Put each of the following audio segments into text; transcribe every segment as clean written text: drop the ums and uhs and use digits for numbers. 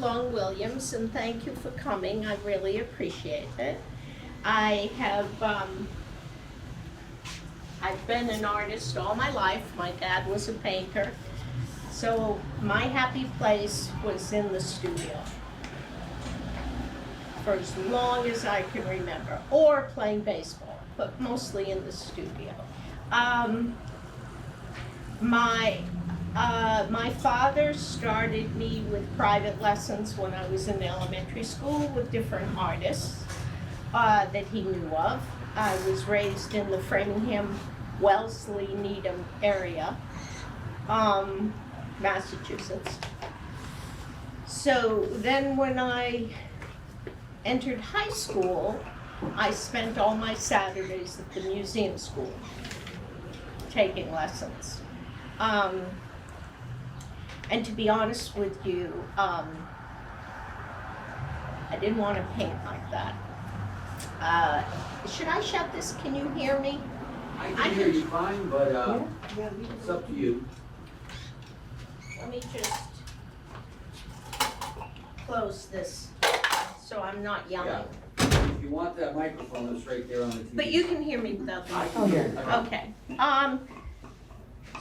duLong Williams, and thank you for coming. I really appreciate it. I have, I've been an artist all my life. My dad was a painter. So my happy place was in the studio for as long as I can remember, or playing baseball, but mostly in the studio. My father started me with private lessons when I was in elementary school with different artists that he knew of. I was raised in the Framingham, Wellesley, Needham area, Massachusetts. So then when I entered high school, I spent all my Saturdays at the museum school taking lessons. And to be honest with you, I didn't want to paint like that. Should I shut this? Can you hear me? I can hear you fine, but it's up to you. Let me just close this so I'm not yelling. Yeah. If you want that microphone, it's right there on the TV. But you can hear me without the I microphone. can hear you. Okay.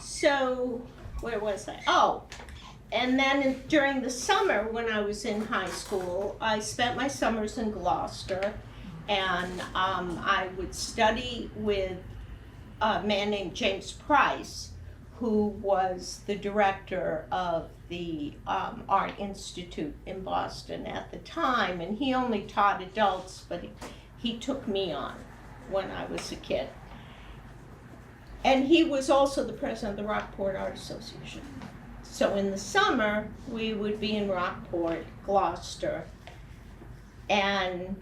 So where was I? Oh, and then during the summer when I was in high school, I spent my summers in Gloucester, and I would study with a man named James Price, who was the director of the Art Institute in Boston at the time, and he only taught adults, but he took me on when I was a kid. And he was also the president of the Rockport Art Association. So in the summer, we would be in Rockport, Gloucester, and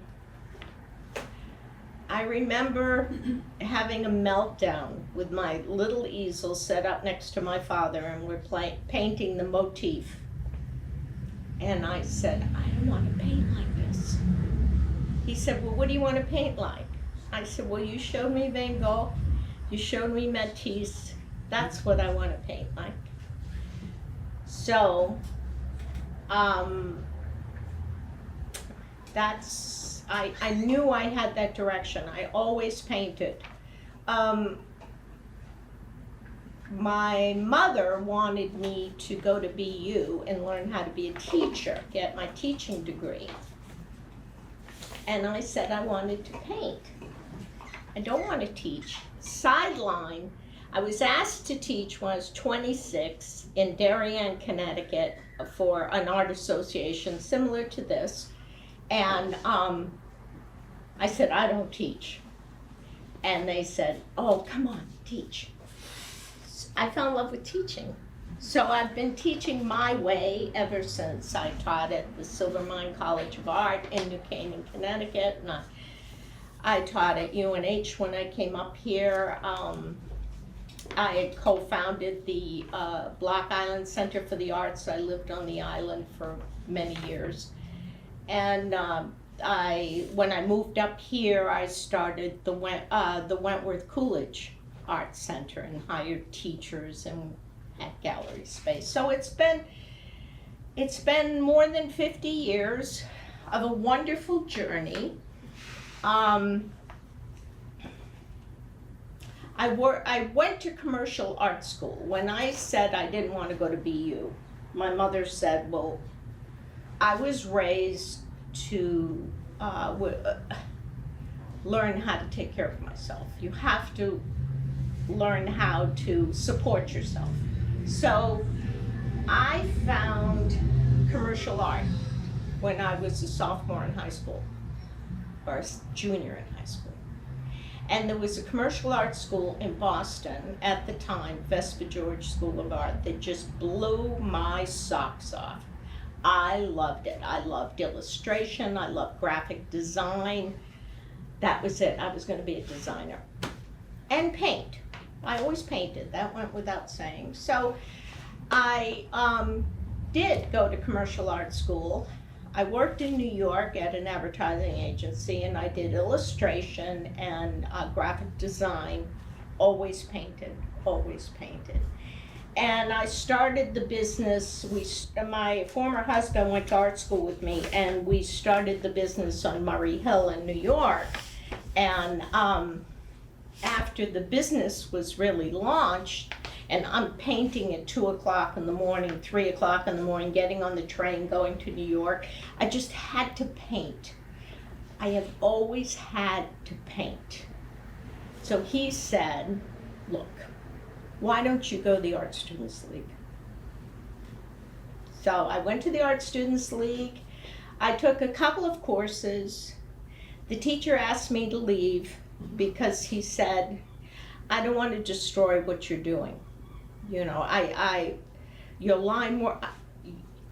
I remember having a meltdown with my little easel set up next to my father, and we're painting the motif. And I said, I don't want to paint like this. He said, well, what do you want to paint like? I said, well, you showed me Van Gogh, you showed me Matisse, that's what I want to paint like. So, I knew I had that direction. I always painted. My mother wanted me to go to BU and learn how to be a teacher, get my teaching degree. And I said I wanted to paint. I don't want to teach. Sideline, I was asked to teach when I was 26 in Darien, Connecticut for an art association similar to this. And I said, I don't teach. And they said, oh, come on, teach. I fell in love with teaching. So I've been teaching my way ever since. I taught at the Silvermine College of Art in New Canaan, Connecticut, and I taught at UNH when I came up here. I had co-founded the Block Island Center for the Arts. I lived on the island for many years. And when I moved up here, I started the Wentworth Coolidge Art Center and hired teachers and had gallery space. So it's been more than 50 years of a wonderful journey. I went to commercial art school. When I said I didn't want to go to BU, my mother said, well, I was raised to learn how to take care of myself. You have to learn how to support yourself. So I found commercial art when I was a sophomore in high school, or a junior in high school. And there was a commercial art school in Boston at the time, Vespa George School of Art, that just blew my socks off. I loved it. I loved illustration. I loved graphic design. That was it. I was going to be a designer. And paint. I always painted. That went without saying. So I did go to commercial art school. I worked in New York at an advertising agency, and I did illustration and graphic design. Always painted. and I started the business. My former husband went to art school with me, and we started the business on Murray Hill in New York. And after the business was really launched, and I'm painting at 2 o'clock in the morning, 3 o'clock in the morning, getting on the train, going to New York, I just had to paint. I have always had to paint. So he said, look, why don't you go to the Art Students League? So I went to the Art Students League. I took a couple of courses. The teacher asked me to leave because he said, I don't want to destroy what you're doing. You know, your line more,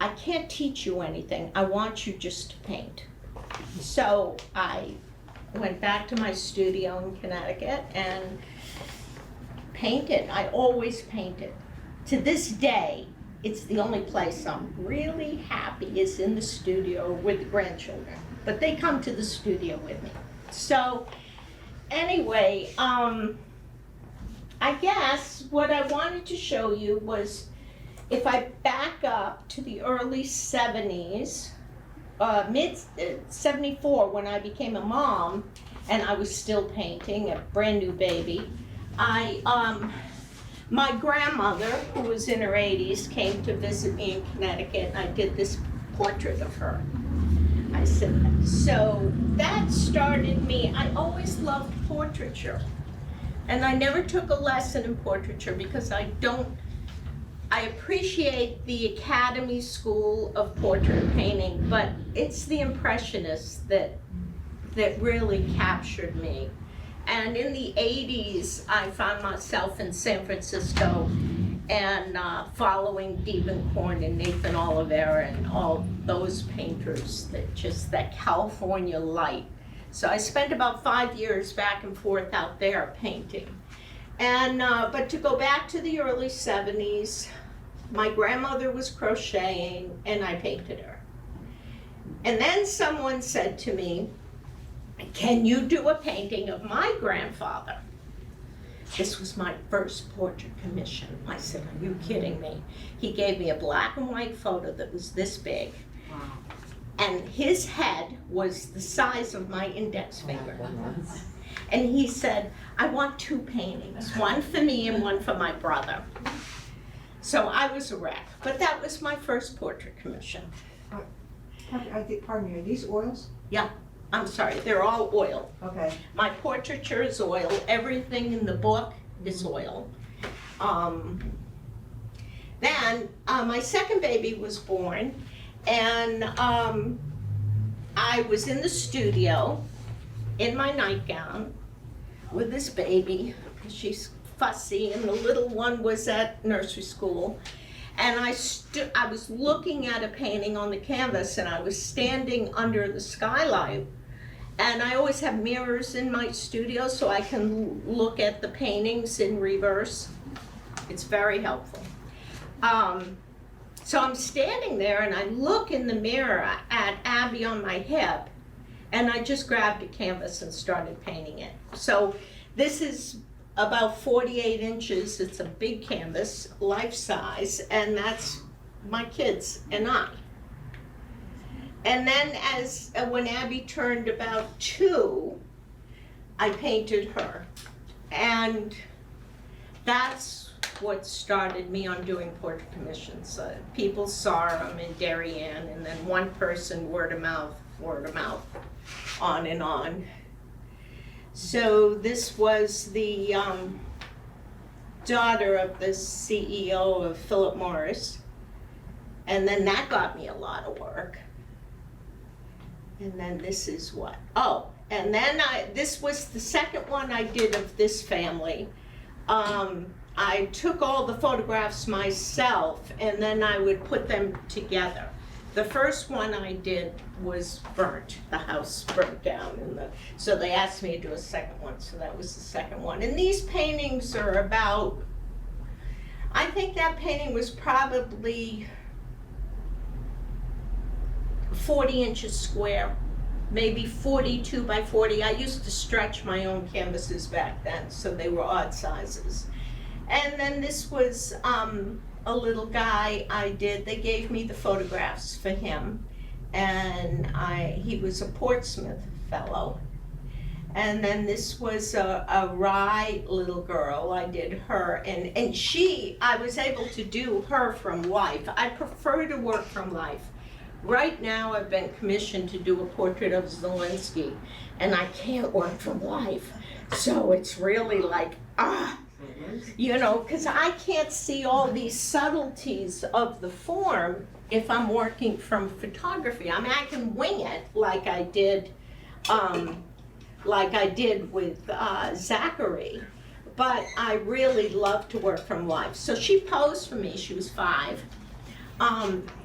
I can't teach you anything. I want you just to paint. So I went back to my studio in Connecticut and painted. I always painted. To this day, it's the only place I'm really happy is in the studio with the grandchildren. But they come to the studio with me. So anyway, I guess what I wanted to show you was, if I back up to the early 70s, mid 74, when I became a mom and I was still painting, a brand new baby, my grandmother, who was in her 80s, came to visit me in Connecticut, and I did this portrait of her. I said, so that started me. I always loved portraiture, and I never took a lesson in portraiture because I appreciate the Academy School of Portrait Painting, but it's the Impressionists that really captured me. And in the 80s, I found myself in San Francisco and following Diebenkorn and Nathan Olivera and all those painters, that California light. So I spent about 5 years back and forth out there painting. And but to go back to the early 70s, my grandmother was crocheting and I painted her. And then someone said to me, can you do a painting of my grandfather? This was my first portrait commission. I said, are you kidding me? He gave me a black and white photo that was this big. Wow. And his head was the size of my index finger. And he said, I want 2 paintings, one for me and one for my brother. So I was a wreck, but that was my first portrait commission. Pardon me, are these oils? Yeah, I'm sorry, they're all oil. Okay. My portraiture is oil, everything in the book is oil. Then my second baby was born, and I was in the studio in my nightgown with this baby, because she's fussy, and the little one was at nursery school. And I was looking at a painting on the canvas, and I was standing under the skylight. And I always have mirrors in my studio so I can look at the paintings in reverse. It's very helpful. So I'm standing there and I look in the mirror at Abby on my hip, and I just grabbed a canvas and started painting it. So this is about 48 inches. It's a big canvas, life size, and that's my kids and I. And then when Abby turned about 2, I painted her. And that's what started me on doing portrait commissions. People saw them in Darien, and then one person, word of mouth, on and on. So this was the daughter of the CEO of Philip Morris. And then that got me a lot of work. And then this is what? Oh, and then this was the second one I did of this family. I took all the photographs myself, and then I would put them together. The first one I did was burnt. The house burnt down, so they asked me to do a second one, so that was the second one. And these paintings are about, I think that painting was probably 40 inches square, maybe 42 by 40. I used to stretch my own canvases back then, so they were odd sizes. And then this was a little guy they gave me the photographs for him, and he was a Portsmouth fellow. And then this was a Rye little girl, I did her, and I was able to do her from life. I prefer to work from life. Right now I've been commissioned to do a portrait of Zelensky, and I can't work from life. So it's really like, you know, because I can't see all these subtleties of the form if I'm working from photography. I mean, I can wing it like I did with Zachary, but I really love to work from life. So she posed for me. She was 5.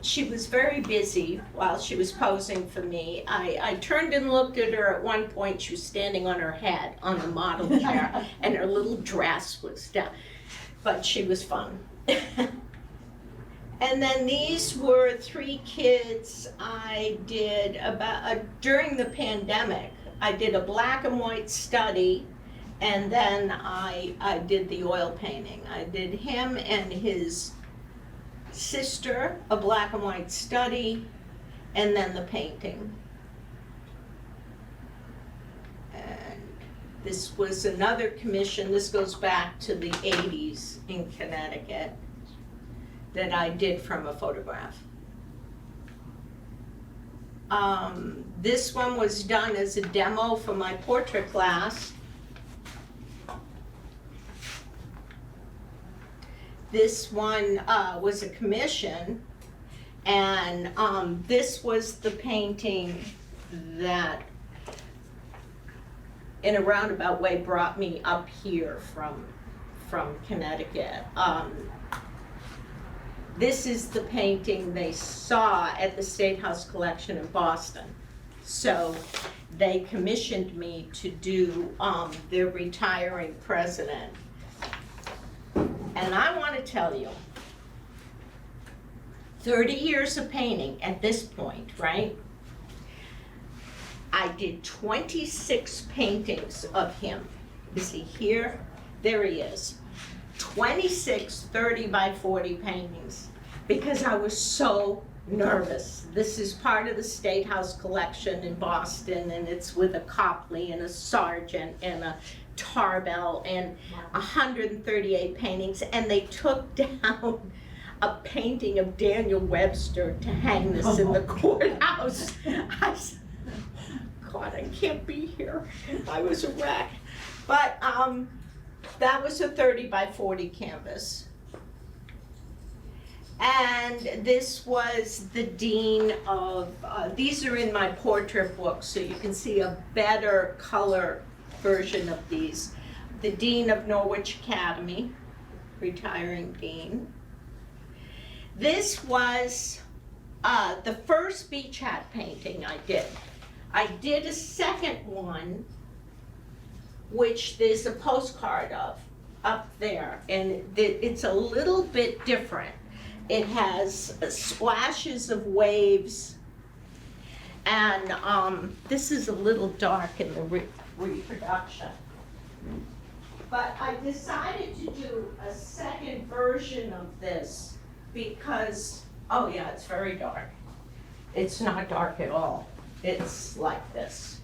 She was very busy while she was posing for me. I turned and looked at her at one point. She was standing on her head on the model chair, and her little dress was down, but she was fun. And then these were 3 kids I did during the pandemic. I did a black and white study, and then I did the oil painting. I did him and his sister, a black and white study, and then the painting. And this was another commission. This goes back to the 80s in Connecticut that I did from a photograph. This one was done as a demo for my portrait class. This one was a commission, and this was the painting that, in a roundabout way, brought me up here from Connecticut. This is the painting they saw at the State House Collection in Boston. So they commissioned me to do their retiring president. And I want to tell you, 30 years of painting at this point, right? I did 26 paintings of him. Is he here? There he is. 26 30 by 40 paintings, because I was so nervous. This is part of the State House collection in Boston, and it's with a Copley and a Sargent and a Tarbell and 138 paintings, and they took down a painting of Daniel Webster to hang this in the courthouse. I said, God, I can't be here. I was a wreck. But that was a 30 by 40 canvas. And this was the dean of, these are in my portrait book, so you can see a better color version of these. The dean of Norwich Academy, retiring dean. This was the first beach hat painting I did. I did a second one, which there's a postcard of up there, and it's a little bit different. It has splashes of waves, and this is a little dark in the reproduction. But I decided to do a second version of this because, oh yeah, it's very dark. It's not dark at all. It's like this.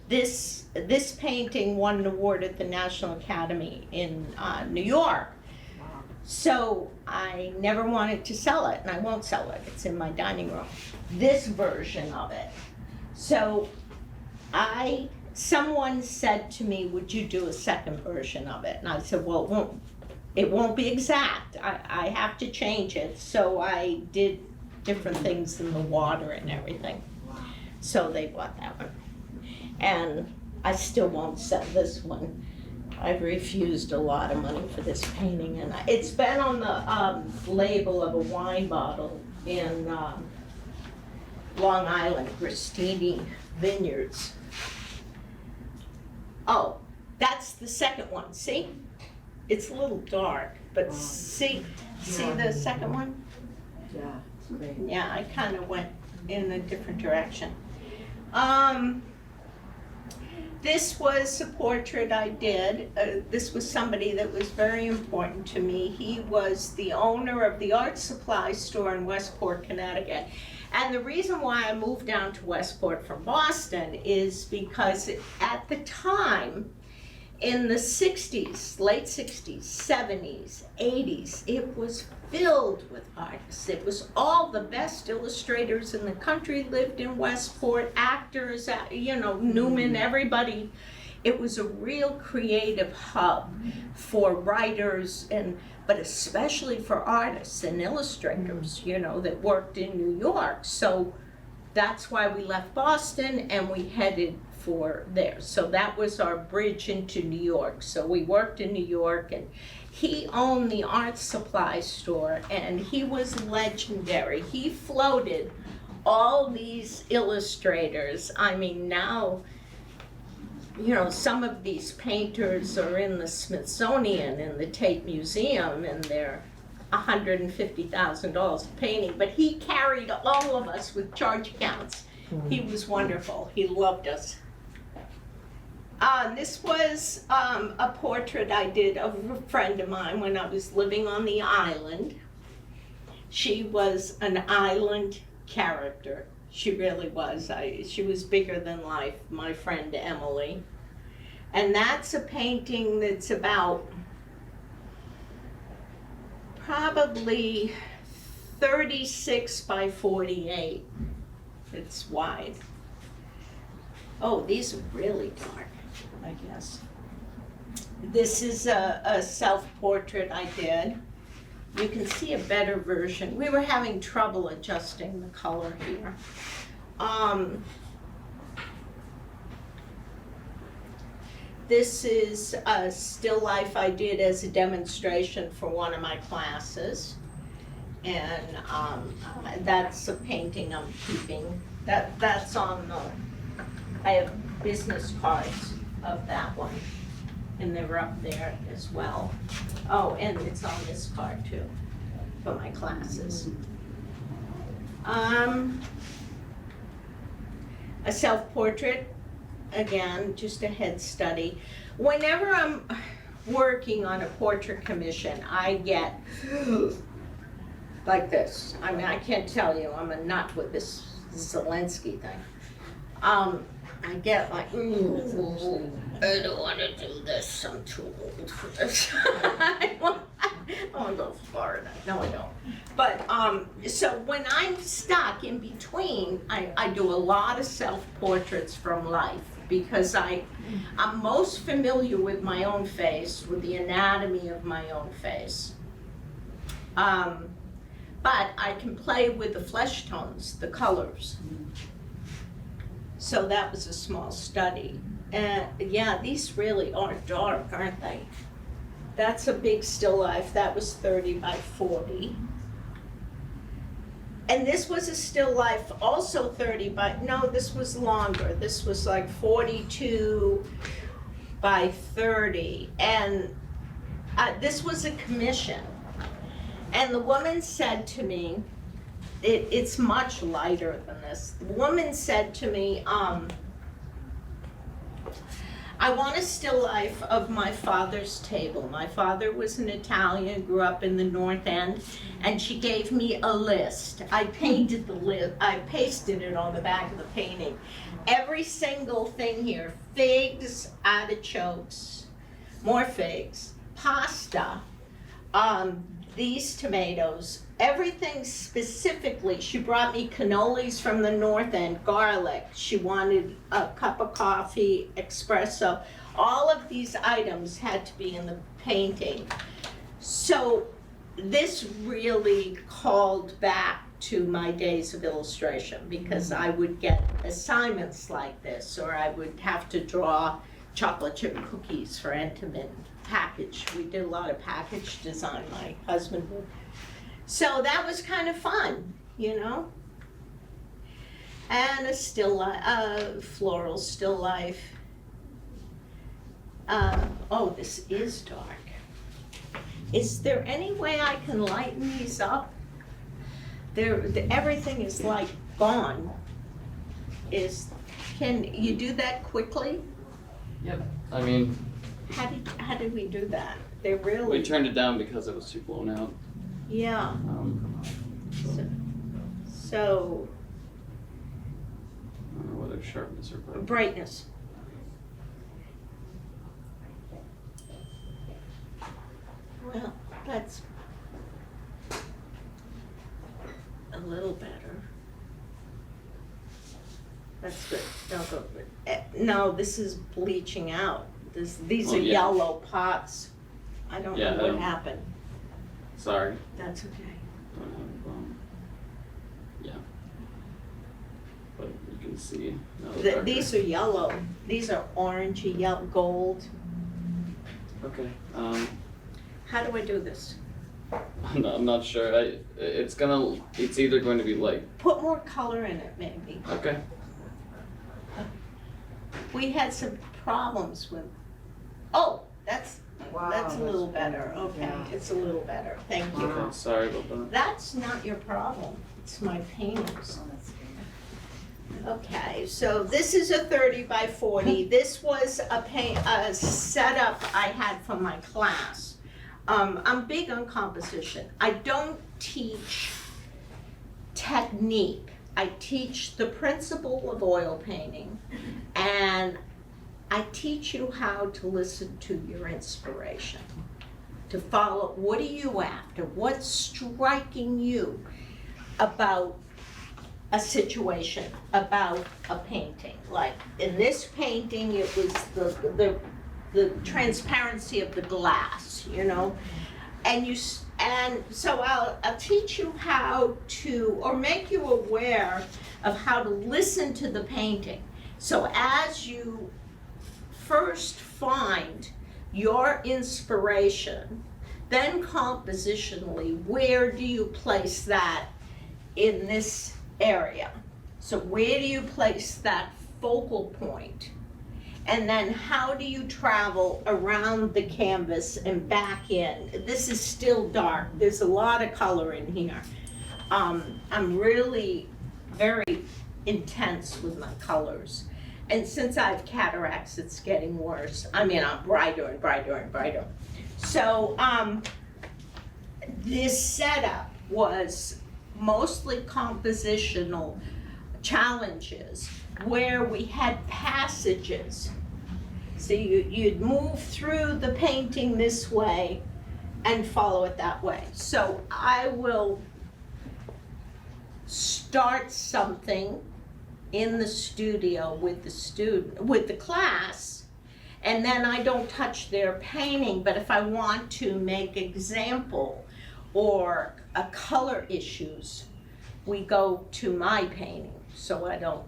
This painting won an award at the National Academy in New York. So I never wanted to sell it, and I won't sell it. It's in my dining room. This version of it. So someone said to me, would you do a second version of it? And I said, well, it won't be exact. I have to change it. So I did different things in the water and everything. So they bought that one. And I still won't sell this one. I've refused a lot of money for this painting, and it's been on the label of a wine bottle in Long Island, Gristini Vineyards. Oh, that's the second one, see? It's a little dark, but see the second one? Yeah, it's great. Yeah, I kind of went in a different direction. This was a portrait I did. This was somebody that was very important to me. He was the owner of the art supply store in Westport, Connecticut. And the reason why I moved down to Westport from Boston is because at the time, in the 60s, late 60s, 70s, 80s, it was filled with artists. It was all the best illustrators in the country lived in Westport, actors, Newman, everybody. It was a real creative hub for writers, but especially for artists and illustrators, that worked in New York. So that's why we left Boston and we headed for there. So that was our bridge into New York. So we worked in New York, and he owned the art supply store, and he was legendary. He floated all these illustrators. I mean, now, some of these painters are in the Smithsonian and the Tate Museum, and they're $150,000 a painting, but he carried all of us with charge accounts. He was wonderful. He loved us. This was a portrait I did of a friend of mine when I was living on the island. She was an island character. She really was. She was bigger than life, my friend Emily. And that's a painting that's about probably 36 by 48. It's wide. Oh, these are really dark, I guess. This is a self-portrait I did. You can see a better version. We were having trouble adjusting the color here. This is a still life I did as a demonstration for one of my classes. And that's a painting I'm keeping. That's on the, I have business cards of that one, and they were up there as well. Oh, and it's on this card too, for my classes. A self-portrait, again, just a head study. Whenever I'm working on a portrait commission, I get like this. I mean, I can't tell you, I'm a nut with this Zelensky thing. I get like, I don't want to do this, I'm too old for this. I want to go to Florida. No, I don't. But, so when I'm stuck in between, I do a lot of self-portraits from life, because I'm most familiar with my own face, with the anatomy of my own face. But I can play with the flesh tones, the colors. So that was a small study. And yeah, these really are dark, aren't they? That's a big still life. That was 30 by 40. And this was a still life, also 30 by, no, this was longer. This was like 42 by 30. And this was a commission. And the woman said to me, it's much lighter than this. The woman said to me, I want a still life of my father's table. My father was an Italian, grew up in the North End, and she gave me a list. I painted the list, I pasted it on the back of the painting. Every single thing here, figs, artichokes, more figs, pasta, these tomatoes, everything specifically. She brought me cannolis from the North End, garlic. She wanted a cup of coffee, espresso. All of these items had to be in the painting. So this really called back to my days of illustration, because I would get assignments like this, or I would have to draw chocolate chip cookies for Entenmann package. We did a lot of package design, my husband would. So that was kind of fun, you know? And a still life, floral still life. Oh, this is dark. Is there any way I can lighten these up? Everything is like gone. Can you do that quickly? Yep. I mean, How did we do that? They we really, turned it down because it was too blown out. yeah, so, I don't know whether sharpness or brightness. brightness. Well, that's a little better. That's good. Don't go. No, this is bleaching out. These Oh, are yeah. yellow pots. I don't Yeah, know what happened. Sorry. That's okay. Don't have, yeah. But you can see. Now the darker. These are yellow. These are orangey, yellow, gold. Okay. How do I do this? I'm not sure. It's either going to be like. Put more color in it, maybe. Okay. We had some problems with. Oh, that's Wow, a little that's better. good. Okay, Yeah. it's a little better. Thank you. Okay. Sorry about that. That's not your problem. It's my paintings. Oh, that's good. Okay, so this is a 30 by 40. This was a setup I had for my class. I'm big on composition. I don't teach technique. I teach the principle of oil painting, and I teach you how to listen to your inspiration, to follow, what are you after? What's striking you about a situation, about a painting? Like in this painting, it was the transparency of the glass, you know? And so I'll teach you how to, or make you aware of how to listen to the painting. So as you first find your inspiration, then compositionally, where do you place that in this area? So where do you place that focal point? And then how do you travel around the canvas and back in? This is still dark. There's a lot of color in here. I'm really very intense with my colors. And since I have cataracts, it's getting worse. I mean, I'm brighter and brighter and brighter. So this setup was mostly compositional challenges where we had passages. So you'd move through the painting this way and follow it that way. So I will start something in the studio with the class, and then I don't touch their painting, but if I want to make example or a color issues, we go to my painting, so I don't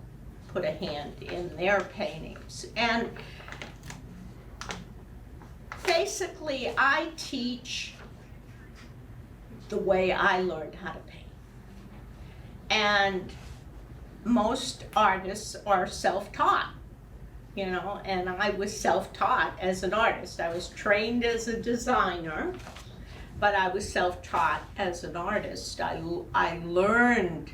put a hand in their paintings. And basically, I teach the way I learned how to paint. And most artists are self-taught, you know, and I was self-taught as an artist. I was trained as a designer, but I was self-taught as an artist. I learned,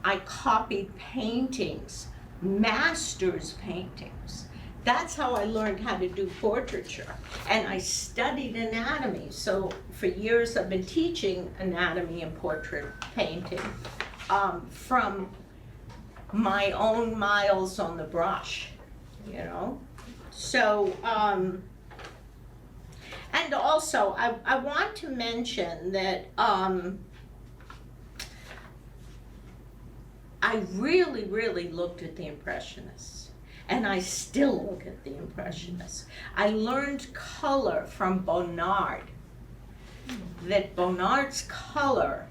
I copied paintings, masters' paintings. That's how I learned how to do portraiture. And I studied anatomy. So for years I've been teaching anatomy and portrait painting from my own miles on the brush, you know? So, and also I want to mention that I really, really looked at the Impressionists, and I still look at the Impressionists. I learned color from Bonnard, that Bonnard's color,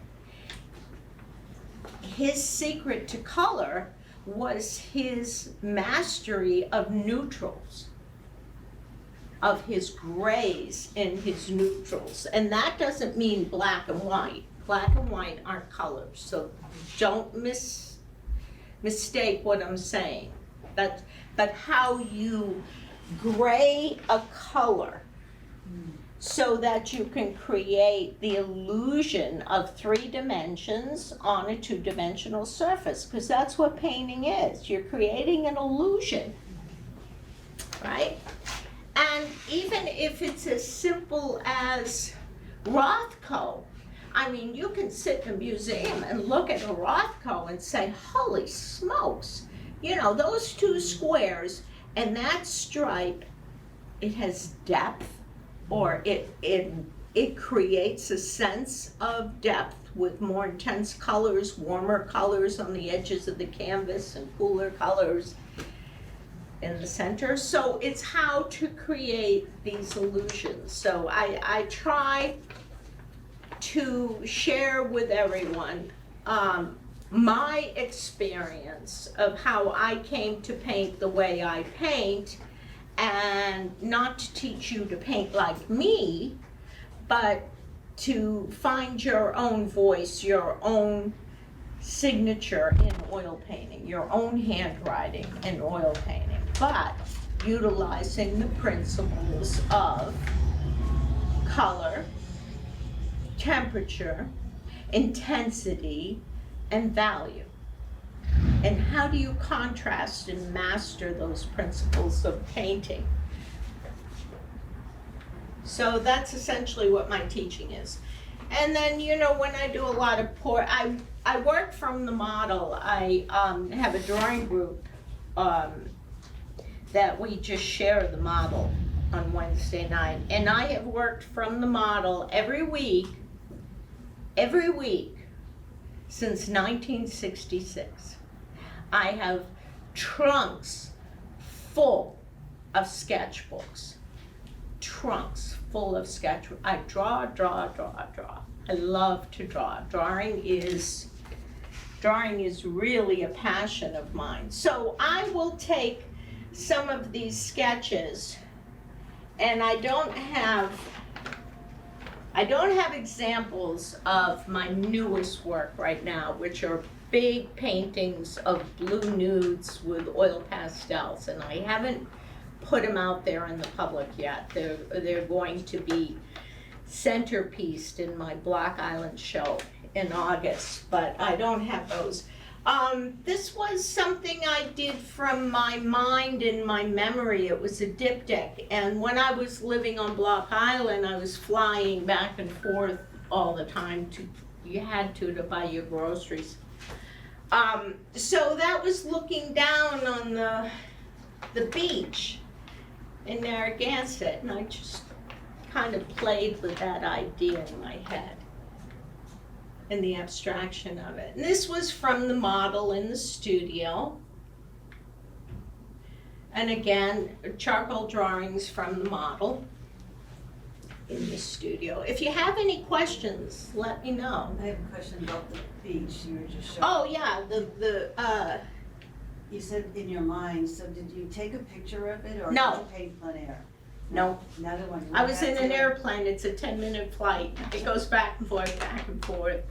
his secret to color was his mastery of neutrals, of his grays and his neutrals. And that doesn't mean black and white. Black and white aren't colors, so don't mistake what I'm saying. But how you gray a color so that you can create the illusion of 3 dimensions on a 2-dimensional surface, because that's what painting is. You're creating an illusion. right? And even if it's as simple as Rothko, I mean, you can sit in a museum and look at a Rothko and say, holy smokes, you know, those two squares and that stripe, it has depth, or it creates a sense of depth with more intense colors, warmer colors on the edges of the canvas and cooler colors in the center. So it's how to create these illusions. So I try to share with everyone my experience of how I came to paint the way I paint, and not to teach you to paint like me, but to find your own voice, your own signature in oil painting, your own handwriting in oil painting, but utilizing the principles of color, temperature, intensity, and value. And how do you contrast and master those principles of painting? So that's essentially what my teaching is. And then, you know, when I do a lot of I work from the model. I have a drawing group that we just share the model on Wednesday night. And I have worked from the model every week since 1966. I have trunks full of sketchbooks. Trunks full of sketchbooks. I draw. I love to draw. Drawing is really a passion of mine. So I will take some of these sketches, and I don't have examples of my newest work right now, which are big paintings of blue nudes with oil pastels, and I haven't put them out there in the public yet. They're going to be centerpieced in my Block Island show in August, but I don't have those. This was something I did from my mind and my memory. It was a diptych, and when I was living on Block Island, I was flying back and forth all the time. You had to buy your groceries. So that was looking down on the beach in Narragansett, and I just kind of played with that idea in my head and the abstraction of it. And this was from the model in the studio. And again, charcoal drawings from the model in the studio. If you have any questions, let me know. I have a question about the beach you were just showing. Oh yeah, You said in your mind, so did you take a picture of it, or No. did you paint plein air? No. Another one. I was in an airplane. It's a 10-minute flight. It goes back and forth, back and forth.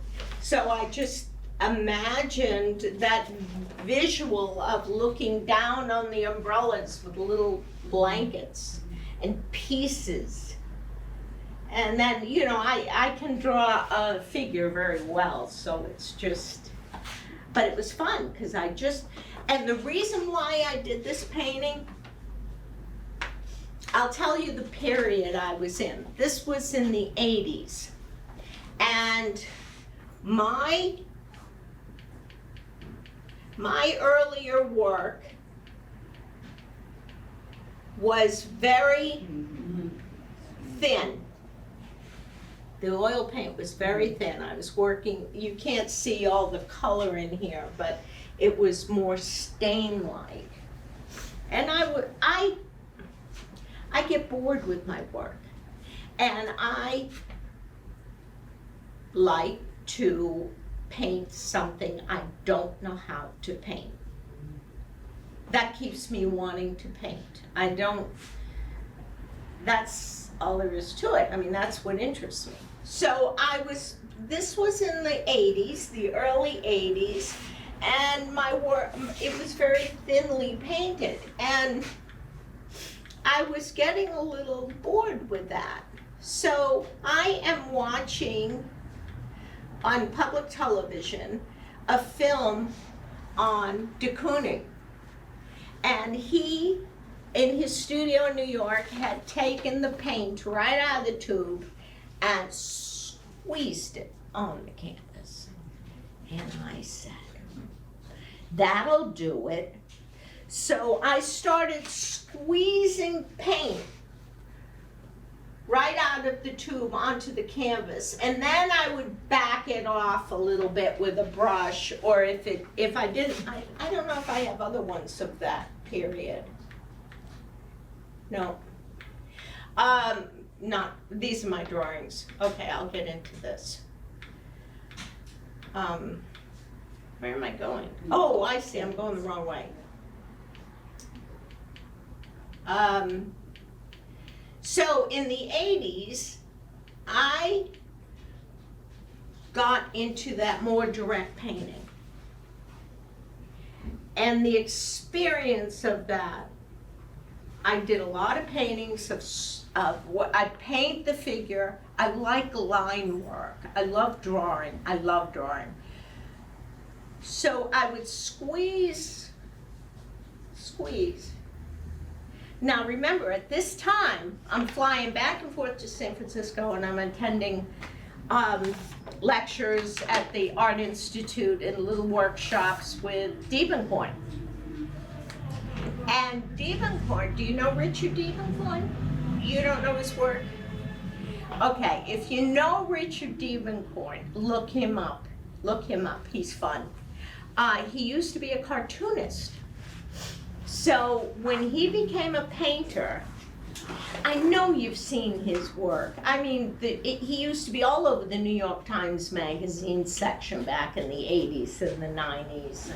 So I just imagined that visual of looking down on the umbrellas with little blankets and pieces. And then, you know, I can draw a figure very well, so it's just, but it was fun because and the reason why I did this painting, I'll tell you the period I was in. This was in the 80s. And my earlier work was very thin. The oil paint was very thin. I was working, you can't see all the color in here, but it was more stain-like. And I get bored with my work. And I like to paint something I don't know how to paint. That keeps me wanting to paint. That's all there is to it. I mean, that's what interests me. So this was in the 80s, the early 80s, and my work, it was very thinly painted. And I was getting a little bored with that. So I am watching on public television a film on de Kooning. And he in his studio in New York, had taken the paint right out of the tube and squeezed it on the canvas. And I said, that'll do it. So I started squeezing paint right out of the tube onto the canvas, and then I would back it off a little bit with a brush, or if I didn't, I don't know if I have other ones of that period. No. Not, these are my drawings. Okay, I'll get into this. Where am I going? Oh, I see, I'm going the wrong way. So in the 80s, I got into that more direct painting. And the experience of that, I did a lot of paintings of what I paint the figure. I like line work. I love drawing. So I would squeeze. Now remember, at this time, I'm flying back and forth to San Francisco and I'm attending lectures at the Art Institute and little workshops with Diebenkorn. And Diebenkorn, do you know Richard Diebenkorn? You don't know his work? Okay, if you know Richard Diebenkorn, look him up, he's fun. He used to be a cartoonist. So when he became a painter, I know you've seen his work. I mean, he used to be all over the New York Times Magazine section back in the 80s and the 90s.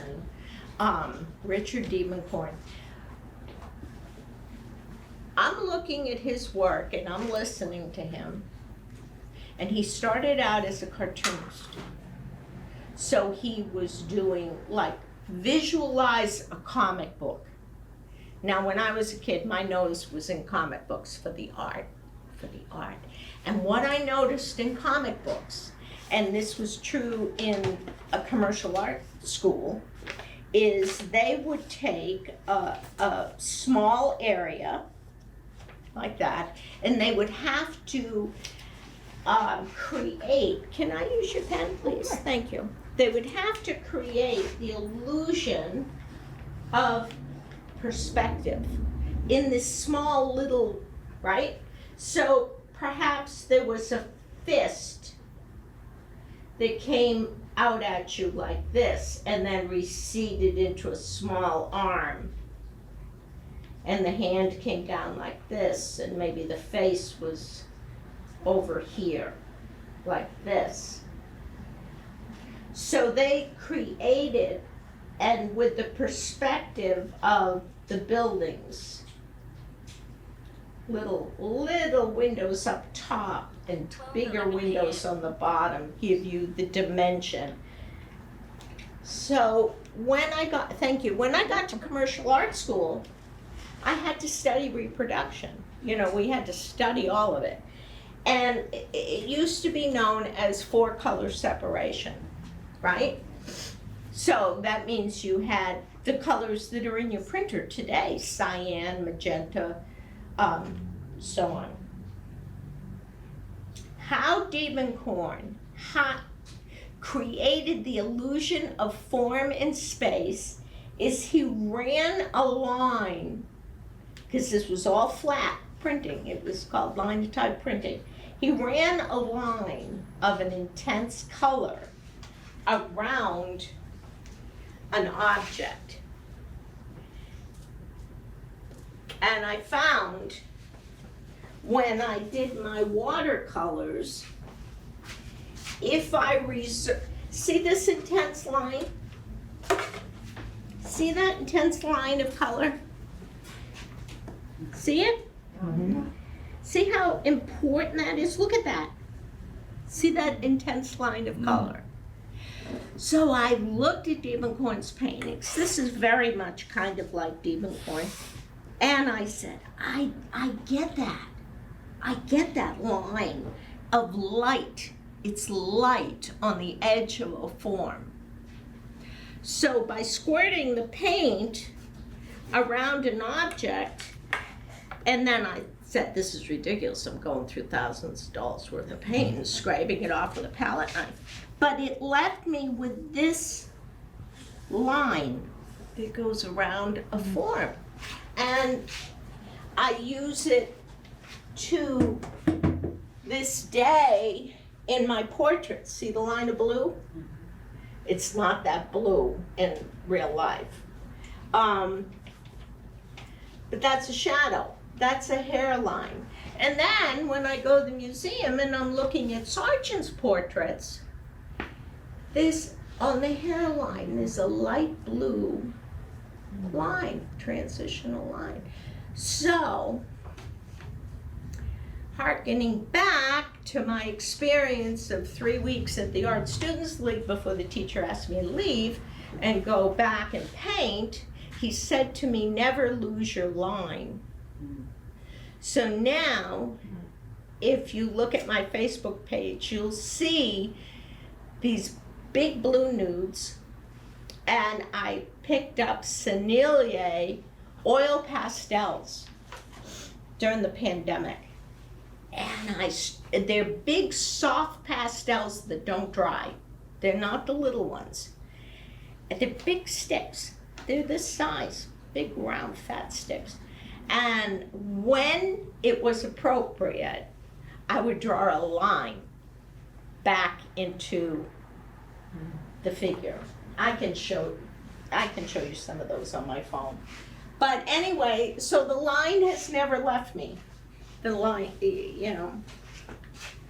And Richard Diebenkorn. I'm looking at his work and I'm listening to him. And he started out as a cartoonist. So he was doing, like, visualize a comic book. Now, when I was a kid, my nose was in comic books for the art. And what I noticed in comic books, and this was true in a commercial art school, is they would take a small area like that, and they would have to create, can I use your pen, please? Thank you. They would have to create the illusion of perspective in this small little, right? So perhaps there was a fist that came out at you like this and then receded into a small arm. And the hand came down like this, and maybe the face was over here, like this. So they created, and with the perspective of the buildings, little windows up top and bigger windows on the bottom give you the dimension. So when I got to commercial art school, I had to study reproduction. You know, we had to study all of it. And it used to be known as 4-color separation, right? So that means you had the colors that are in your printer today, cyan, magenta, so on. How Diebenkorn created the illusion of form and space is he ran a line, because this was all flat printing, it was called line-to-type printing. He ran a line of an intense color around an object. And I found when I did my watercolors, if I see this intense line? See that intense line of color? See it? Mm-hmm. See how important that is? Look at that. See that intense line of color? So I looked at Diebenkorn's paintings. This is very much kind of like Diebenkorn. And I said, I get that. I get that line of light. It's light on the edge of a form. So by squirting the paint around an object, And then I said, this is ridiculous. I'm going through thousands of dollars worth of paint and scraping it off with a palette knife. But it left me with this line that goes around a form. And I use it to this day in my portraits. See the line of blue? It's not that blue in real life. But that's a shadow. That's a hairline. And then when I go to the museum and I'm looking at Sargent's portraits, there's on the hairline, there's a light blue line, transitional line. So, hearkening back to my experience of 3 weeks at the Art Students League before the teacher asked me to leave and go back and paint, he said to me, never lose your line. So now, if you look at my Facebook page, you'll see these big blue nudes, and I picked up Sennelier oil pastels during the pandemic. And they're big, soft pastels that don't dry. They're not the little ones. And they're big sticks. They're this size, big, round, fat sticks. And when it was appropriate, I would draw a line back into the figure. I can show you some of those on my phone. But anyway, so the line has never left me. The line, you know.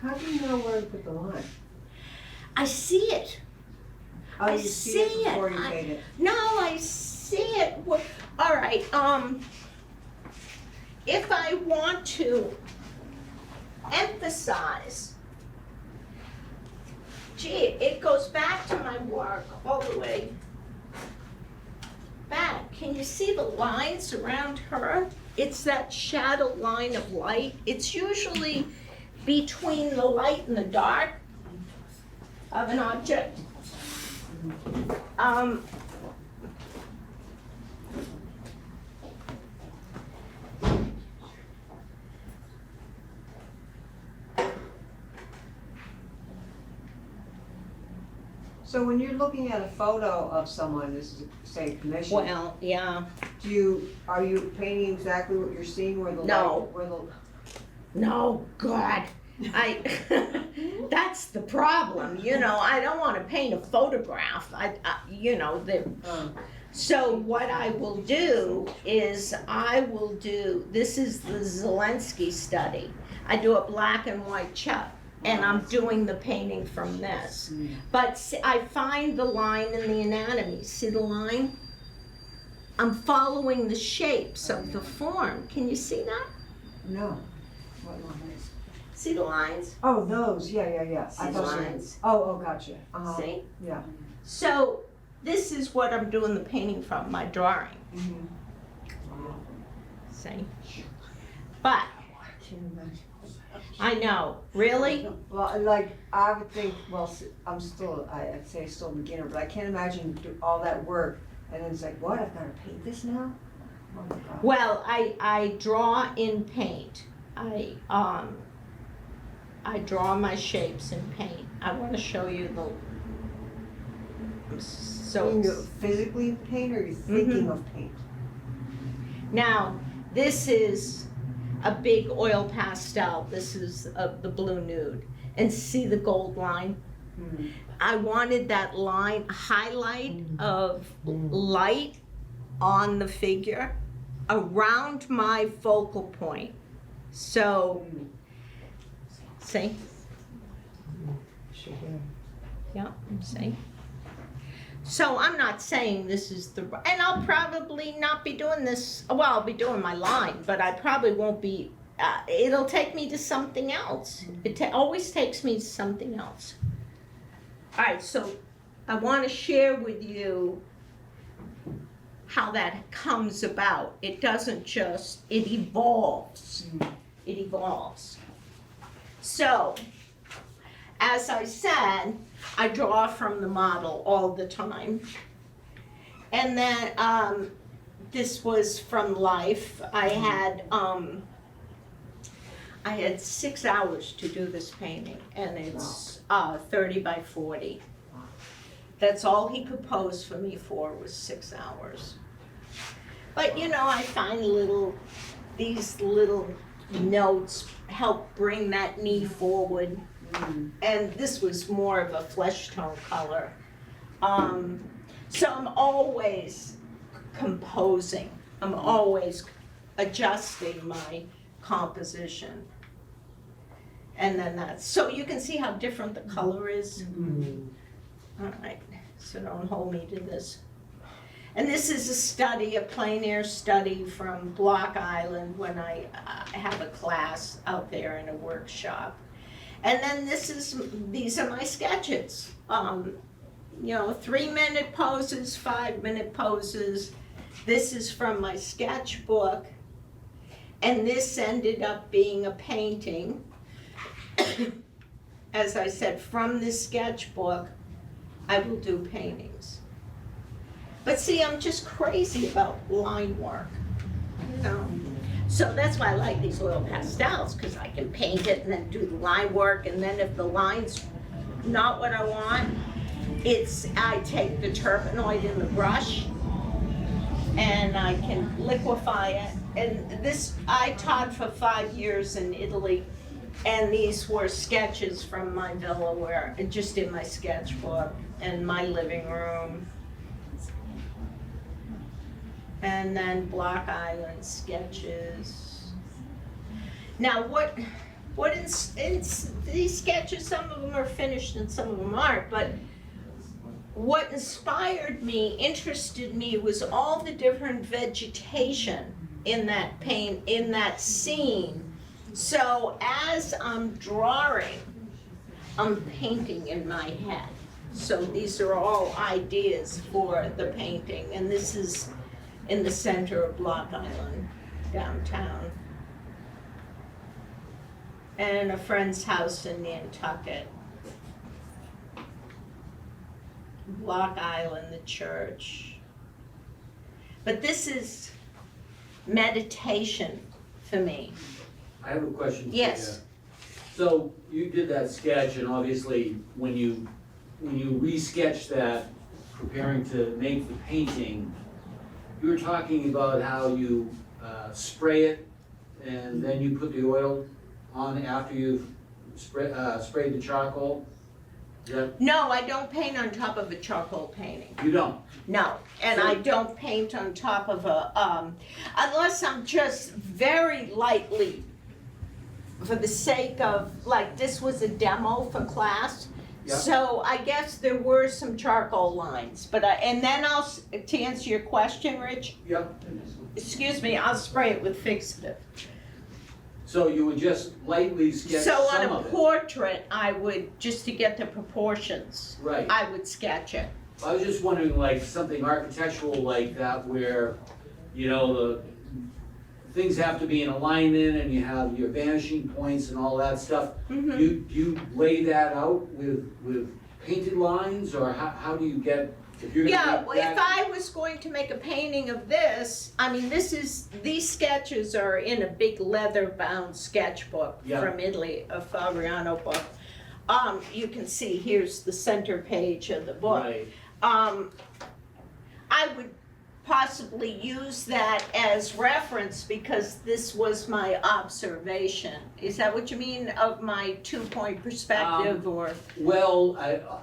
How do you know where to put the line? I see it. Oh, I you see it before you I- paint it. No, I see it. All right. If I want to emphasize, gee, it goes back to my work all the way back. Can you see the lines around her? It's that shadow line of light. It's usually between the light and the dark of an object. So when you're looking at a photo of someone, this is, say, commission, Well, yeah. are you painting exactly what you're seeing where the No. light, where the, No, God, that's the problem, you know, I don't wanna paint a photograph, you know, so what I will do is this is the Zelensky study. I do a black and white chuck, and I'm doing the painting from this. But I find the line in the anatomy, see the line? I'm following the shapes of the form, can you see that? no. What lines? See the lines? Oh, those, yeah. See the lines? Oh, gotcha. See? Yeah. So this is what I'm doing the painting from, my drawing. Mhm. See? But I know, really? Well, like, I would think, well, I'd say still a beginner, but I can't imagine do all that work, and then it's like, what, I've gotta paint this now? Oh my God. Well, I draw in paint. I draw my shapes in paint. I want to show you So you physically paint, or are you thinking of paint? Now, this is a big oil pastel. This is the blue nude. And see the gold line? Mhm. I wanted that line, highlight of light on the figure around my focal point. So, see? Yeah, see? So I'm not saying this is and I'll probably not be doing this, well, I'll be doing my line, but I probably won't be, it'll take me to something else. It always takes me to something else. All right, so I want to share with you how that comes about. It doesn't just, it evolves. It evolves. So, as I said, I draw from the model all the time. And then this was from life. I had 6 hours to do this painting, and it's 30 by 40. That's all he could pose for me for, was 6 hours. But you know, I find these little notes help bring that knee forward. And this was more of a flesh tone color. So I'm always composing. I'm always adjusting my composition. And then so you can see how different the color is. All right, so don't hold me to this. And this is a study, a plein air study from Block Island when I have a class out there in a workshop. And then these are my sketches. 3-minute poses, 5-minute poses. This is from my sketchbook. And this ended up being a painting. As I said, from this sketchbook, I will do paintings. But see, I'm just crazy about line work, you know? So that's why I like these oil pastels, because I can paint it and then do the line work, and then if the line's not what I want, I take the turpenoid in the brush and I can liquefy it. And this, I taught for 5 years in Italy, and these were sketches from my villa just in my sketchbook and my living room. And then Block Island sketches. Now in these sketches, some of them are finished and some of them aren't, but what interested me was all the different vegetation in that scene. So as I'm drawing, I'm painting in my head. So these are all ideas for the painting, and this is in the center of Block Island, downtown. And a friend's house in Nantucket. Block Island, the church. But this is meditation for me. I have a question for Yes. you. So you did that sketch, and obviously when you re-sketch that, preparing to make the painting, you were talking about how you spray it and then you put the oil on after you've sprayed the charcoal. No, I don't paint on top of a charcoal painting. You don't? No, and I don't paint on top of unless I'm just very lightly, for the sake of, like, this was a demo for class. Yep. So I guess there were some charcoal lines, but to answer your question, Rich, Yep. excuse me, I'll spray it with fixative. So you would just lightly sketch So on some a of it? portrait, I would, just to get the proportions, Right. I would sketch it. I was just wondering, like, something architectural like that where, the things have to be in alignment and you have your vanishing points and all that stuff. Mhm. You lay that out with painted lines, or how do you get, if you're Yeah, gonna well, make if that? I was going to make a painting of this, these sketches are in a big leather-bound sketchbook Yeah. from Italy, a Fabriano book. You can see, here's the center page of the book. Right. I would possibly use that as reference because this was my observation. Is that what you mean, of my two-point perspective, or? Well,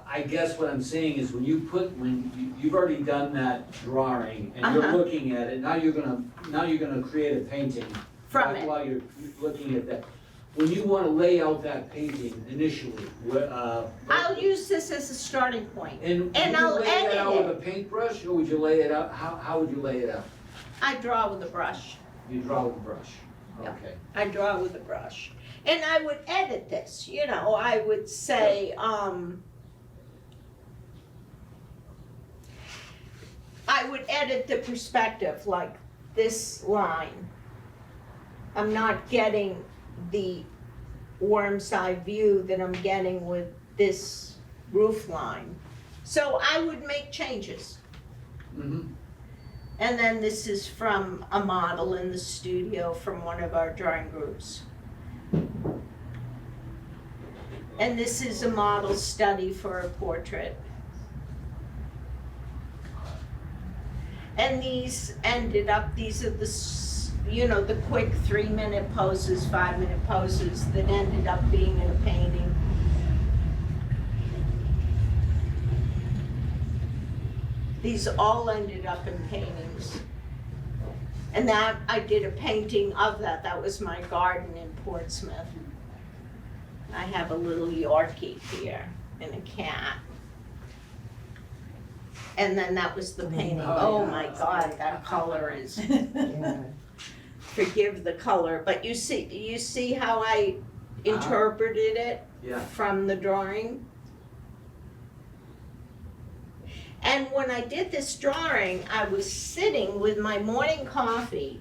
I guess what I'm saying is when you've already done that drawing and you're Uh-huh. looking at it, now you're gonna create a painting. From it. While you're looking at that. When you wanna lay out that painting initially, I'll use this as a starting point. and would and you I'll lay it edit out it. with a paintbrush, or would you lay it out, how would you lay it out? I draw with a brush. You draw with a brush, Yeah. okay. I draw with a brush. And I would edit this, I would say, I would edit the perspective, like this line. I'm not getting the worm's eye view that I'm getting with this roof line. So I would make changes. Mm-hmm. And then this is from a model in the studio from one of our drawing groups. And this is a model study for a portrait. And these ended up, these are the, the quick 3-minute poses, 5-minute poses that ended up being in a painting. These all ended up in paintings. And that, I did a painting of that. That was my garden in Portsmouth. I have a little Yorkie here and a cat. And then that was the painting. Oh my God, that color is, Yeah. forgive the color, but you see how I interpreted it Yeah. from the drawing? And when I did this drawing, I was sitting with my morning coffee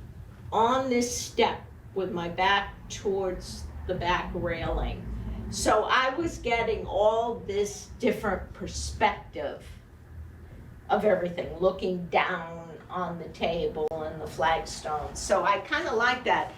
on this step with my back towards the back railing. So I was getting all this different perspective of everything, looking down on the table and the flagstones. So I kind of like that.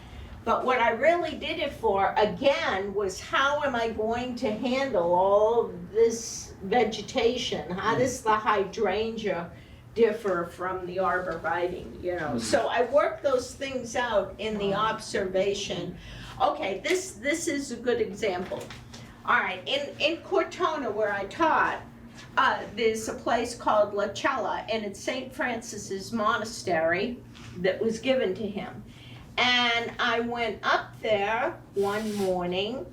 But what I really did it for, again, was how am I going to handle all this vegetation? How does the hydrangea differ from the arborvitae, So I worked those things out in the observation. Okay, this is a good example. All right, in Cortona where I taught, there's a place called La Cella, and it's St. Francis's monastery that was given to him. And I went up there one morning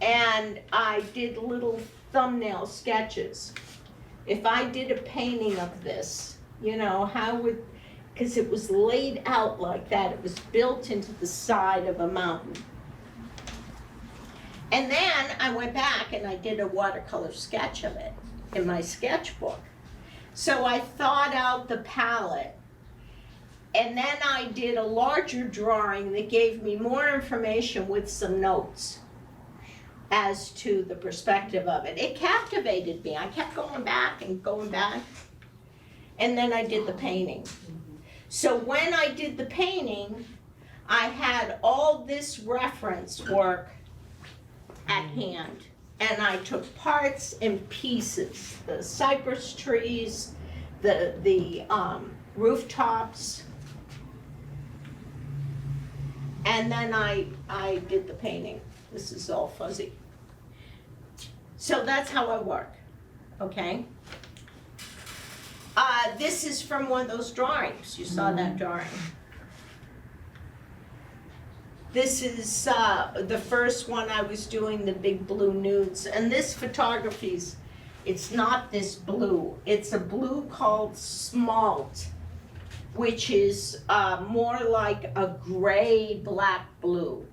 and I did little thumbnail sketches. If I did a painting of this, because it was laid out like that, it was built into the side of a mountain. And then I went back and I did a watercolor sketch of it in my sketchbook. So I thought out the palette. And then I did a larger drawing that gave me more information with some notes as to the perspective of it. It captivated me. I kept going back and going back. And then I did the painting. So when I did the painting, I had all this reference work at hand. And I took parts and pieces, the cypress trees, the rooftops, and then I did the painting. This is all fuzzy. So that's how I work, okay? This is from one of those drawings. You saw that drawing. This is the first one I was doing, the big blue nudes. And this photography's, it's not this blue. It's a blue called smalt, which is more like a gray black blue.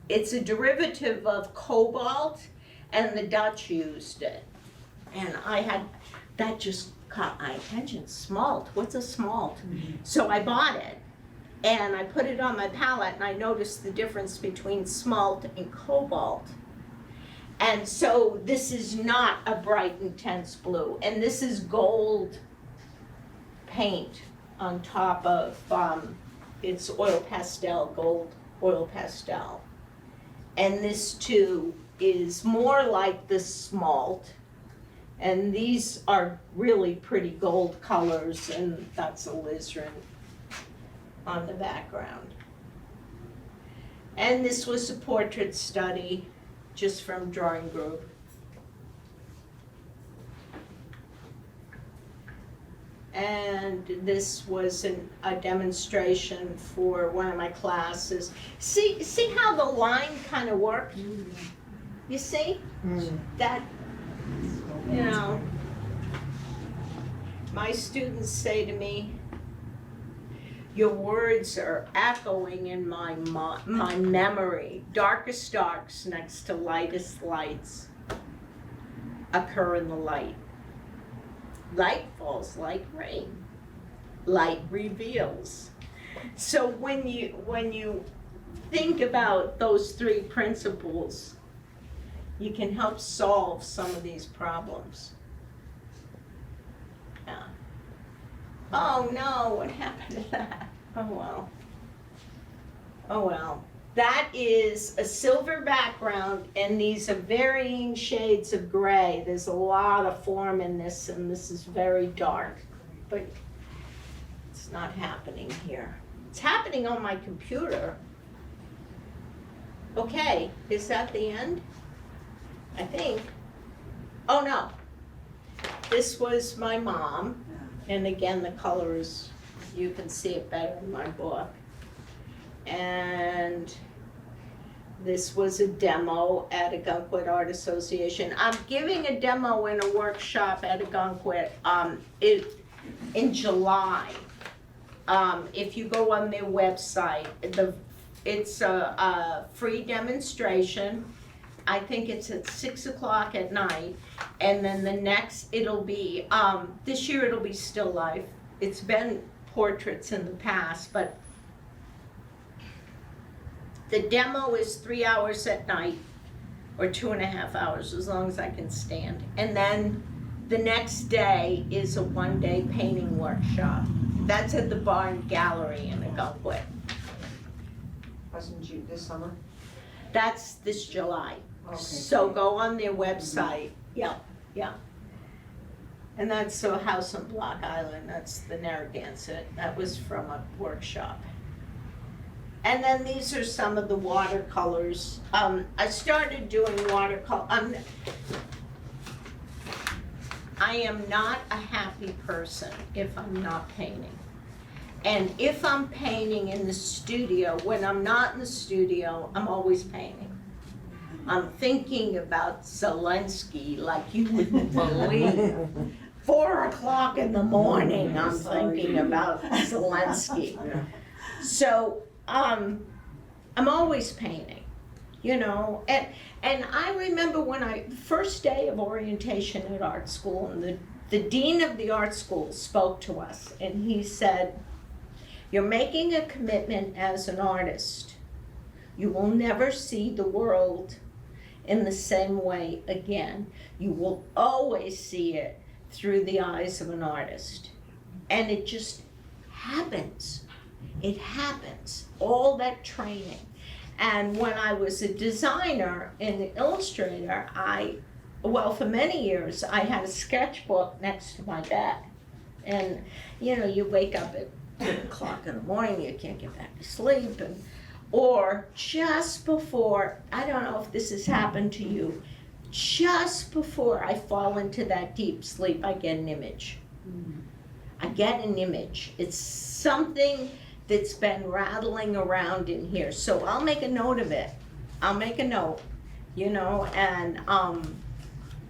It's a derivative of cobalt, and the Dutch used it. And that just caught my attention. Smalt, what's a smalt? So I bought it, and I put it on my palette, and I noticed the difference between smalt and cobalt. And so this is not a bright, intense blue, and this is gold paint on top of, it's oil pastel, gold oil pastel. And this too is more like the smalt. And these are really pretty gold colors, and that's alizarin on the background. And this was a portrait study just from drawing group. And this was a demonstration for one of my classes. See how the line kind of worked? You see? That, my students say to me, your words are echoing in my memory. Darkest darks next to lightest lights occur in the light. Light falls like rain. Light reveals. So when you think about those three principles, you can help solve some of these problems. Yeah. Oh no, what happened to that? Oh well. Oh well. That is a silver background and these are varying shades of gray. There's a lot of form in this and this is very dark. But it's not happening here. It's happening on my computer. Okay, is that the end? I think. Oh no. This was my mom. And again, the color is, you can see it better in my book. And this was a demo at Exeter Artist Association. I'm giving a demo in a workshop at Exeter in July. If you go on their website, it's a free demonstration. I think it's at 6 o'clock at night. And then the next, it'll be, this year it'll be still life. It's been portraits in the past, but the demo is 3 hours at night, or 2.5 hours, as long as I can stand. And then the next day is a one-day painting workshop. That's at the Barn Gallery in Exeter. Wasn't you this summer? That's this July. Okay. So go on their website, yeah. And that's a house on Block Island, that's the Narragansett, that was from a workshop. And then these are some of the watercolors. I started doing watercolor, I am not a happy person if I'm not painting. And if I'm painting in the studio, when I'm not in the studio, I'm always painting. I'm thinking about Zelensky like you wouldn't believe. 4 o'clock in the morning, I'm thinking about Zelensky. So, I'm always painting, you know. And I remember when the first day of orientation at art school, and the dean of the art school spoke to us, and he said, "You're making a commitment as an artist. You will never see the world in the same way again. You will always see it through the eyes of an artist." And it just happens. It happens. All that training. And when I was a designer and an illustrator, for many years, I had a sketchbook next to my bed. And, you know, you wake up at 2 o'clock in the morning, you can't get back to sleep, or just before, I don't know if this has happened to you, just before I fall into that deep sleep, I get an image. I get an image. It's something that's been rattling around in here. So I'll make a note of it. I'll make a note, you know, and,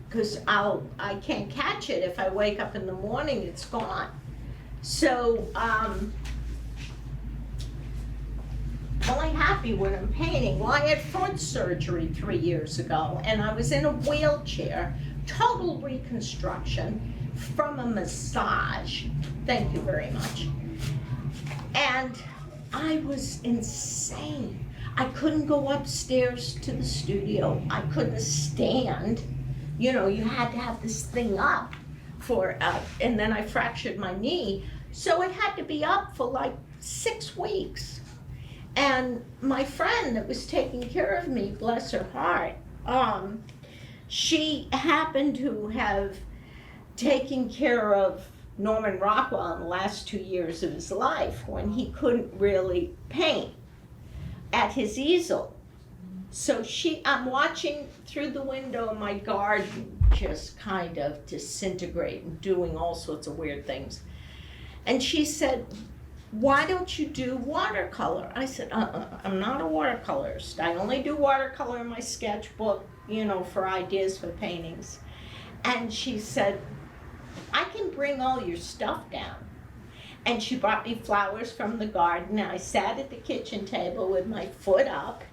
cause I can't catch it. If I wake up in the morning, it's gone. So, I'm only happy when I'm painting. Well, I had foot surgery 3 years ago, and I was in a wheelchair, total reconstruction from a massage. Thank you very much. And I was insane. I couldn't go upstairs to the studio. I couldn't stand. You know, you had to have this thing up and then I fractured my knee. So it had to be up for like 6 weeks. And my friend that was taking care of me, bless her heart, she happened to have taken care of Norman Rockwell in the last 2 years of his life when he couldn't really paint at his easel. So I'm watching through the window of my garden just kind of disintegrate and doing all sorts of weird things. And she said, "Why don't you do watercolor?" I said, I'm not a watercolorist. I only do watercolor in my sketchbook, you know, for ideas for paintings. And she said, "I can bring all your stuff down." And she brought me flowers from the garden. And I sat at the kitchen table with my foot up,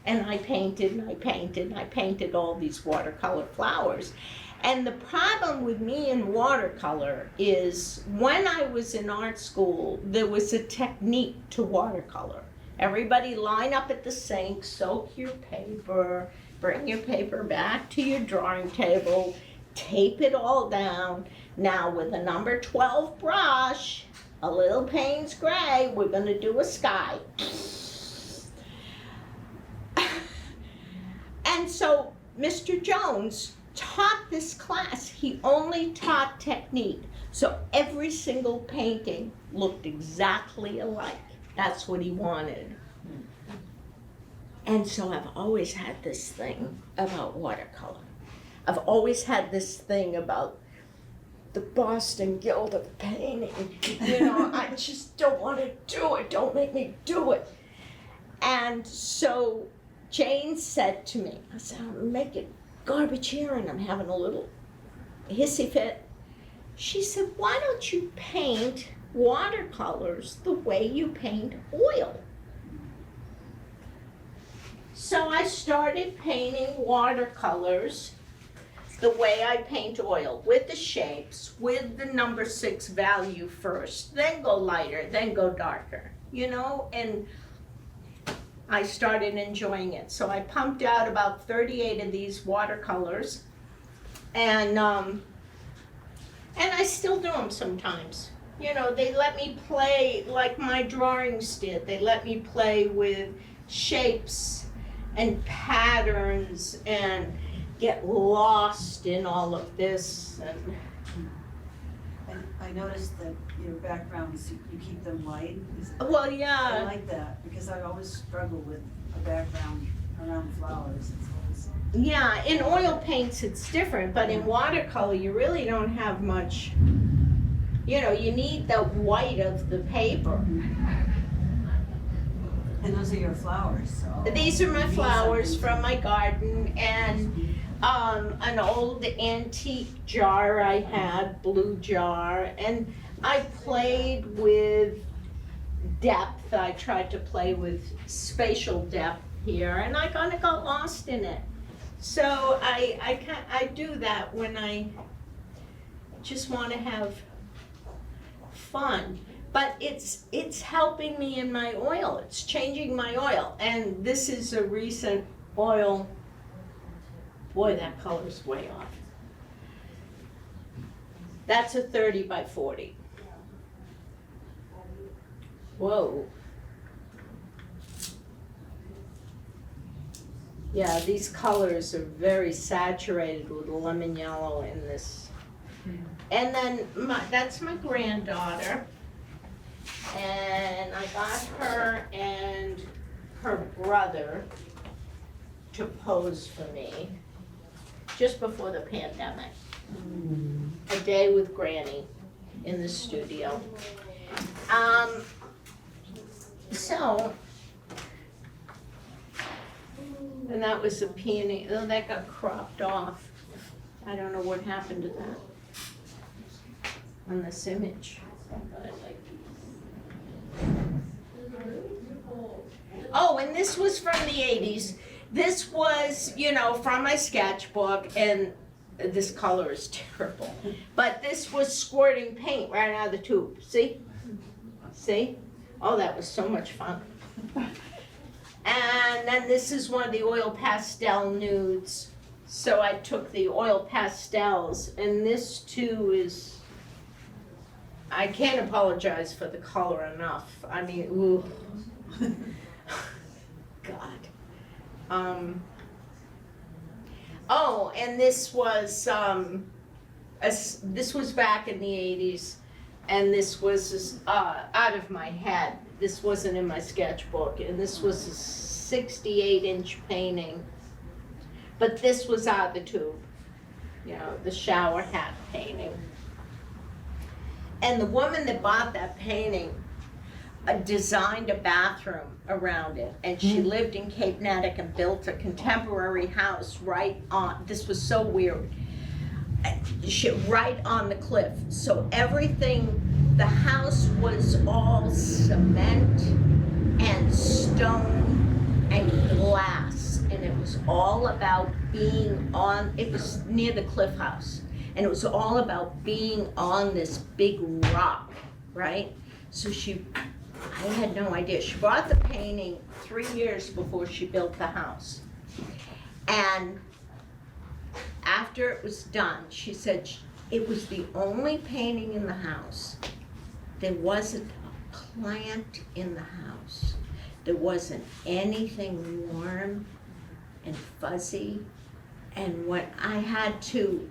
and I painted and I painted and I painted all these watercolor flowers. And the problem with me in watercolor is when I was in art school, there was a technique to watercolor. Everybody line up at the sink, soak your paper, bring your paper back to your drawing table, tape it all down. Now with a number 12 brush, a little Payne's gray, we're gonna do a sky. And so Mr. Jones taught this class. He only taught technique. So every single painting looked exactly alike. That's what he wanted. And so I've always had this thing about watercolor. I've always had this thing about the Boston Guild of Painting. You know, I just don't want to do it. Don't make me do it. And so Jane said to me, I said, I'm making garbage here and I'm having a little hissy fit. She said, why don't you paint watercolors the way you paint oil? So I started painting watercolors the way I paint oil, with the shapes, with the number 6 value first, then go lighter, then go darker, you know, and I started enjoying it. So I pumped out about 38 of these watercolors, and I still do them sometimes. You know, they let me play like my drawings did. They let me play with shapes and patterns and get lost in all of this. And I noticed that your backgrounds, you keep them light. Well, I yeah, like that, because I always struggle with a background around flowers. It's always, yeah, in oil paints it's different, but in watercolor you really don't have much, you know, you need the white of the paper. and those are your flowers, so. These are my Mean flowers something. from my garden, and an old antique jar I had, blue jar, and I played with depth. I tried to play with spatial depth here, and I kind of got lost in it. So I do that when I just want to have fun. But it's helping me in my oil. It's changing my oil. And this is a recent oil. Boy, that color's way off. That's a 30 by 40. Whoa. Yeah, these colors are very saturated with lemon yellow in this. And then that's my granddaughter. And I got her and her brother to pose for me just before the pandemic. A day with Granny in the studio. And that was a peony. Oh, that got cropped off. I don't know what happened to that on this image. Oh, and this was from the 80s. This was, you know, from my sketchbook, and this color is terrible. But this was squirting paint right out of the tube. See? See? Oh, that was so much fun. And then this is one of the oil pastel nudes. So I took the oil pastels, and this too is, I can't apologize for the color enough. I mean, ooh. God. Oh, and this was this was back in the 80s, and this was out of my head. This wasn't in my sketchbook, and this was a 68-inch painting. But this was out of the tube, you know, the shower hat painting. And the woman that bought that painting designed a bathroom around it, and she lived in Cape Nattic and built a contemporary house right on, this was so weird, right on the cliff. So everything, the house was all cement and stone and glass, and it was all about being on, it was near the cliff house, and it was all about being on this big rock, right? So I had no idea. She bought the painting 3 years before she built the house. And after it was done, she said it was the only painting in the house there wasn't a plant in the house. There wasn't anything warm and fuzzy. And when I had to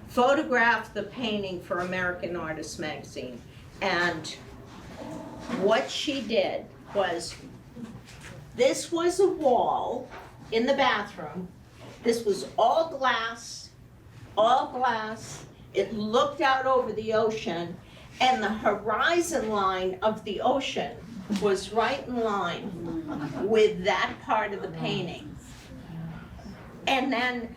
photograph the painting for American Artist magazine, and what she did was, this was a wall in the bathroom. This was all glass, all glass. It looked out over the ocean, and the horizon line of the ocean was right in line with that part of the painting. And then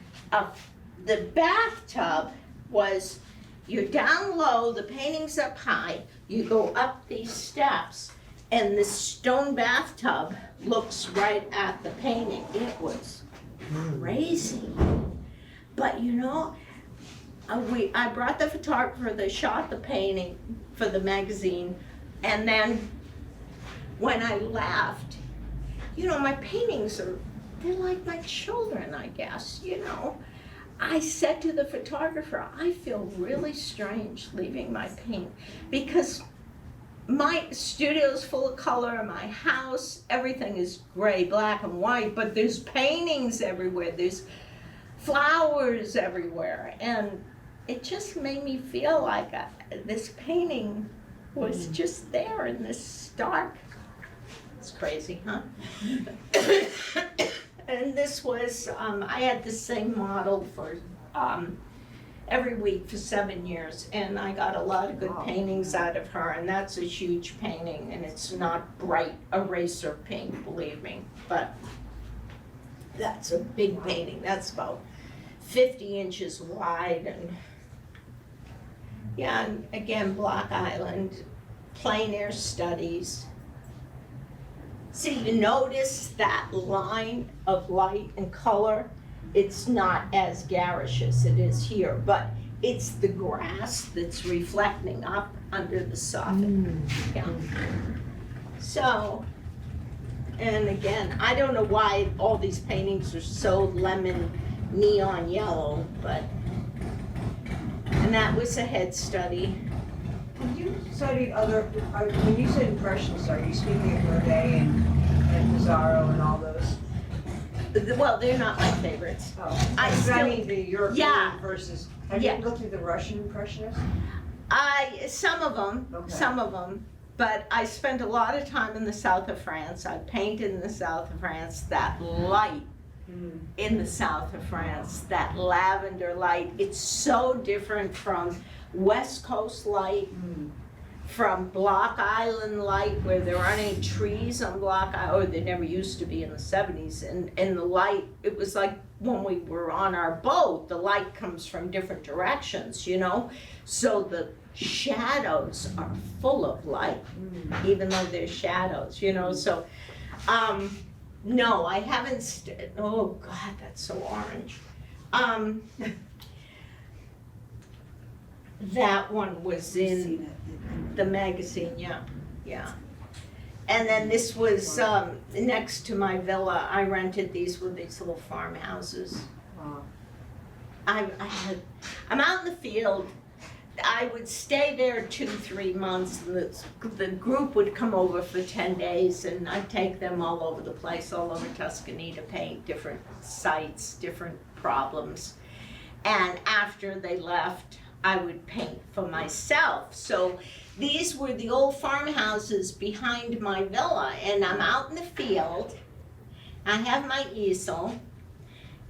the bathtub was, you're down low, the painting's up high, you go up these steps, and this stone bathtub looks right at the painting. It was crazy. But you know, I brought the photographer, they shot the painting for the magazine, and then when I left, you know, my paintings they're like my children, I guess, you know. I said to the photographer, I feel really strange leaving my paint, because my studio's full of color, my house, everything is gray, black and white, but there's paintings everywhere, there's flowers everywhere, and it just made me feel like this painting was just there in this stark, it's crazy, huh? And this was, I had the same model for every week for 7 years, and I got a lot of good paintings out of her, and that's a huge painting, and it's not bright eraser pink, believe me, but that's a big painting. That's about 50 inches wide, and yeah, and again, Block Island, plein air studies. See, you notice that line of light and color? It's not as garish as it is here, but it's the grass that's reflecting up under the soffit. Yeah. So, and again, I don't know why all these paintings are so lemon neon yellow, but, and that was a head study. Have you studied when you said Impressionists, are you speaking of Monet and Pissarro and all those? Well, they're not my favorites. Oh, I mean the European yeah. versus, have Yeah. you looked at the Russian Impressionists? Some of them, but I spent a lot of time in the south of France. I painted in the south of France, that light in the south of France, that lavender light. It's so different from West Coast light, from Block Island light, where there aren't any trees on Block Island, or there never used to be in the 70s, and the light, it was like when we were on our boat, the light comes from different directions, you know? So the shadows are full of light, even though they're shadows, you know? So, no, I haven't, oh God, that's so orange. That one was in the magazine, yeah. And then this was next to my villa. I rented these with these little farmhouses. Wow. I'm out in the field. I would stay there 2-3 months, and the group would come over for 10 days, and I'd take them all over the place, all over Tuscany, to paint different sites, different problems. And after they left, I would paint for myself. So these were the old farmhouses behind my villa, and I'm out in the field. I have my easel,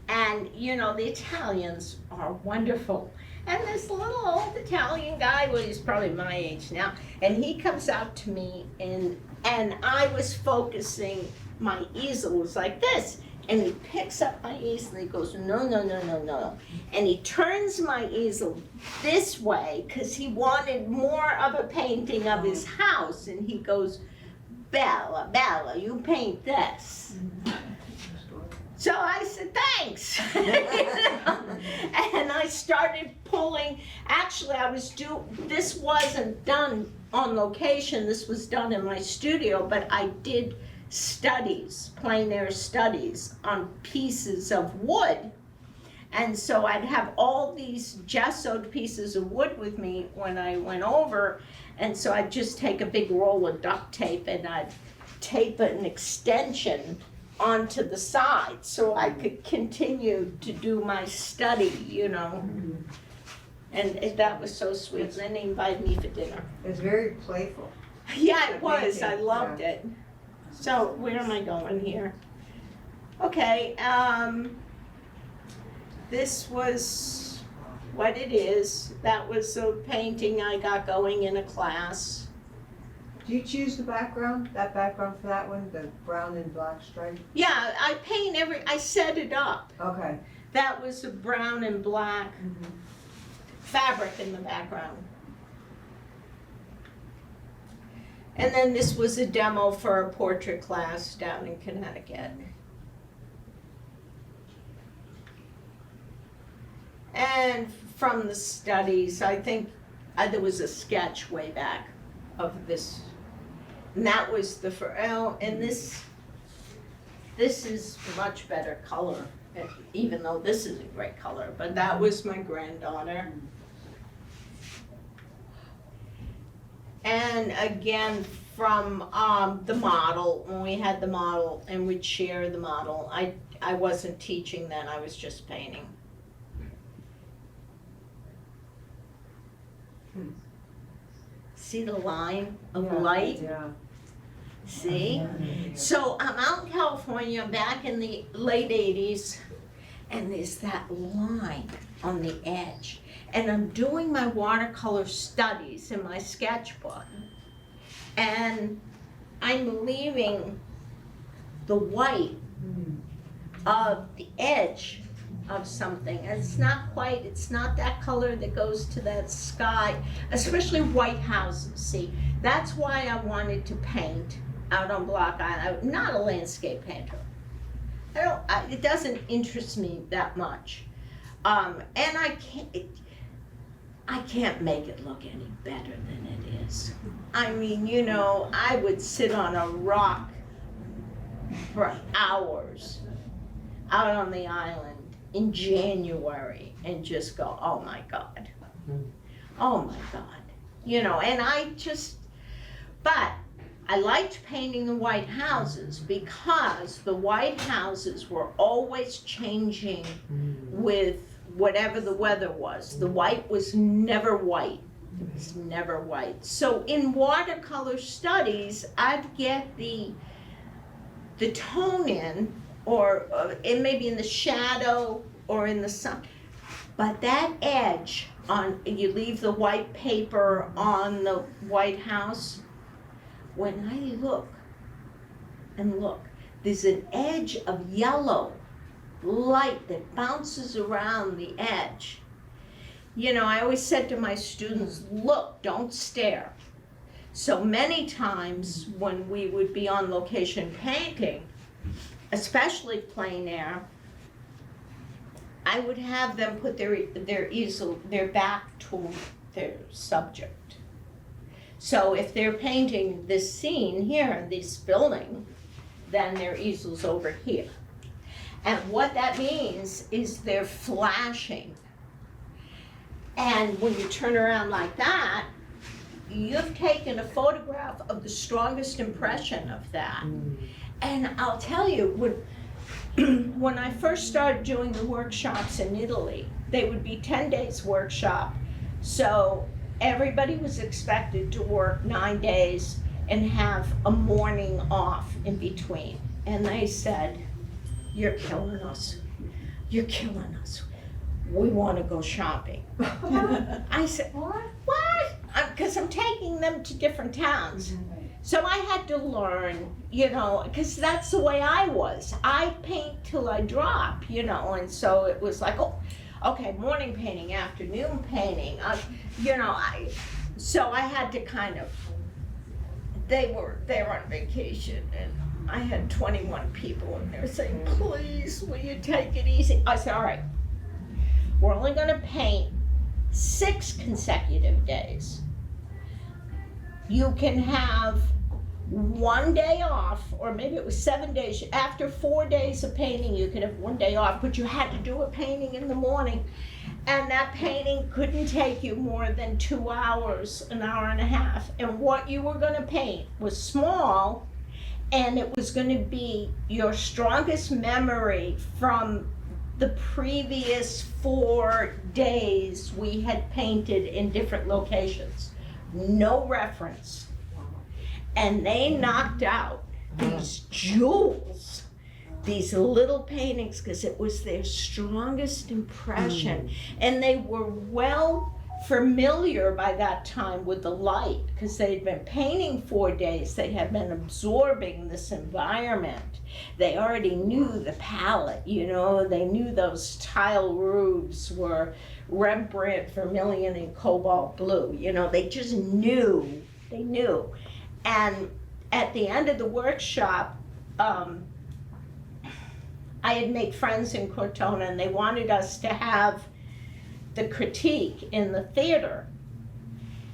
and you know, the Italians are wonderful. And this little old Italian guy, well, he's probably my age now, and he comes out to me, and I was focusing, my easel was like this, and he picks up my easel and he goes, no, no, no, no, no. And he turns my easel this way because he wanted more of a painting of his house. And he goes, Bella, Bella, you paint this. So I said, thanks. You know? And I started pulling, actually this wasn't done on location, this was done in my studio, but I did studies, plein air studies on pieces of wood. And so I'd have all these gessoed pieces of wood with me when I went over, and so I'd just take a big roll of duct tape and I'd tape an extension onto the side so I could continue to do my study, you know. And that was so sweet. And then he invited me for dinner. It was very playful. Yeah, it was. I Painting, loved yeah. it. So where am I going here? Okay, this was what it is. That was a painting I got going in a class. Do you choose the background, that background for that one, the brown and black stripe? Yeah, I set it up. Okay. That was a brown and black fabric in the background. And then this was a demo for a portrait class down in Connecticut. And from the studies, I think there was a sketch way back of this. And that was and this is much better color, even though this is a great color, but that was my granddaughter. And again, from the model, when we had the model and we'd share the model, I wasn't teaching then, I was just painting. See the line of light? Yeah. See? So I'm out in California back in the late 80s, and there's that line on the edge. And I'm doing my watercolor studies in my sketchbook, and I'm leaving the white of the edge of something. And it's not that color that goes to that sky, especially white houses. See, that's why I wanted to paint out on Block Island. I'm not a landscape painter. It doesn't interest me that much. And I can't make it look any better than it is. I mean, you know, I would sit on a rock for hours out on the island in January and just go, oh my God. Oh my God. You know, and but I liked painting the white houses because the white houses were always changing with whatever the weather was. The white was never white. It was never white. So in watercolor studies, I'd get the tone in, or it may be in the shadow or in the sun. But that edge you leave the white paper on the White House. When I look, there's an edge of yellow light that bounces around the edge. You know, I always said to my students, look, don't stare. So many times when we would be on location painting, especially plein air, I would have them put their easel, their back to their subject. So if they're painting this scene here, this building, then their easel's over here. And what that means is they're flashing. And when you turn around like that, you've taken a photograph of the strongest impression of that. And I'll tell you, when I first started doing the workshops in Italy, they would be 10 days workshop. So everybody was expected to work 9 days and have a morning off in between. And they said, you're killing us. You're killing us. We want to go shopping. I said, what? Because I'm taking them to different towns. So I had to learn, you know, because that's the way I was. I paint till I drop, you know, and so it was like, oh, okay, morning painting, afternoon painting, so I had to kind of, they were on vacation, and I had 21 people, and they were saying, please, will you take it easy? I said, all right, we're only gonna paint 6 consecutive days. You can have 1 day off, or maybe it was 7 days. After 4 days of painting, you could have 1 day off, but you had to do a painting in the morning. And that painting couldn't take you more than 2 hours, an hour and a half. And what you were gonna paint was small, and it was gonna be your strongest memory from the previous 4 days we had painted in different locations. No reference. And they knocked out these jewels, these little paintings, because it was their strongest impression. And they were well familiar by that time with the light, because they'd been painting 4 days. They had been absorbing this environment. They already knew the palette, you know, they knew those tile roofs were Rembrandt, vermilion, and cobalt blue. You know, they just knew, they knew. And at the end of the workshop, I had made friends in Cortona, and they wanted us to have the critique in the theater.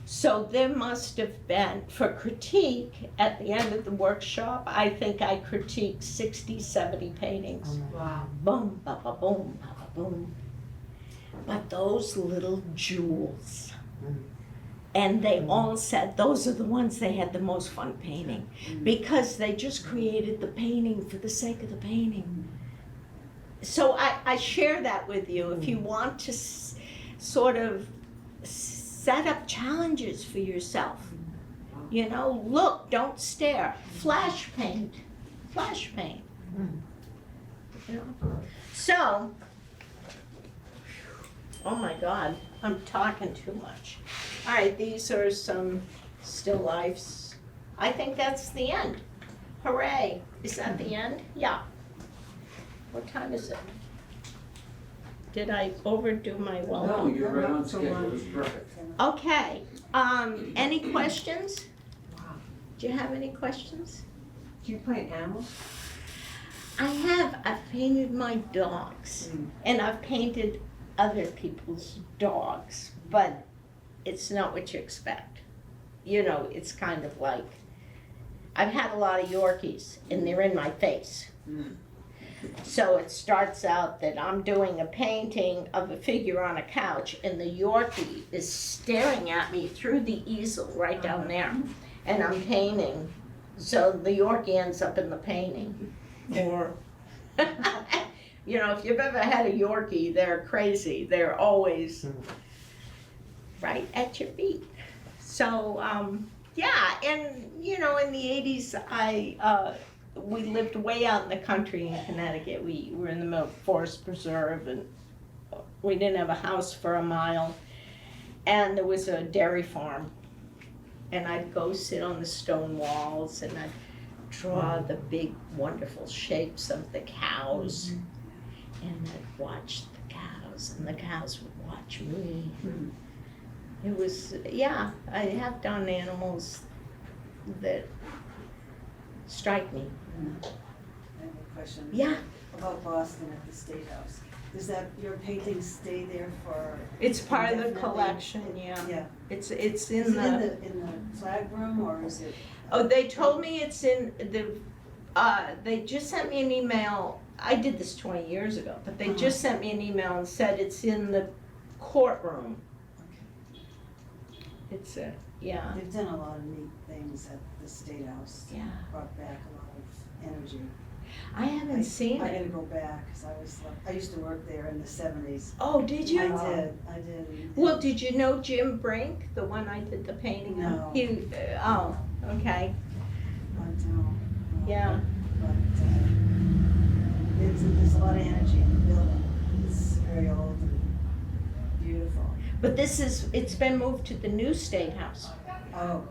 So there must have been, for critique, at the end of the workshop, I think I critiqued 60, 70 paintings. Wow. Boom, ba ba boom, ba ba boom. But those little jewels. And they all said those are the ones they had the most fun painting, because they just created the painting for the sake of the painting. So I share that with you. If you want to sort of set up challenges for yourself, you know, look, don't stare, flash paint, you know. So, oh my God, I'm talking too much. All right, these are some still lifes. I think that's the end. Hooray. Is that the end? Yeah. What time is it? Did I overdo my No, welcome? you're right on schedule, it's perfect. Okay, any questions? Wow. Do you have any questions? Do you paint animals? I've painted my dogs, and I've painted other people's dogs, but it's not what you expect. You know, it's kind of like, I've had a lot of Yorkies, and they're in my face. So it starts out that I'm doing a painting of a figure on a couch, and the Yorkie is staring at me through the easel right down there, and I'm painting. So the Yorkie ends up in the painting. Or, you know, if you've ever had a Yorkie, they're crazy. They're always right at your feet. So, yeah, and you know, in the 80s, we lived way out in the country in Connecticut. We were in the middle of Forest Preserve, and we didn't have a house for a mile. And there was a dairy farm. And I'd go sit on the stone walls, and I'd draw the big, wonderful shapes of the cows. And I'd watch the cows, and the cows would watch me. It was, yeah, I have done animals that strike me. I have a question. Yeah. About Boston at the State House. Does that, your paintings stay there for? It's part of the indefinitely? collection, yeah. Yeah. It's Is in it the, in the flag room, or is it? oh, they told me it's in the, they just sent me an email. I did this 20 years ago, but they just sent me an email and said it's in the courtroom. It's yeah, They've done a lot of neat things at the State House. Yeah. Brought back a lot of energy. I haven't seen I it. gotta go back, cause I used to work there in the 70s. Oh, did you? I did. Well, did you know Jim Brink, the one I did the painting of? No. He, oh, okay, But, no. yeah. But, there's a lot of energy in the building. It's very old and beautiful. But it's been moved to the new State House, Oh,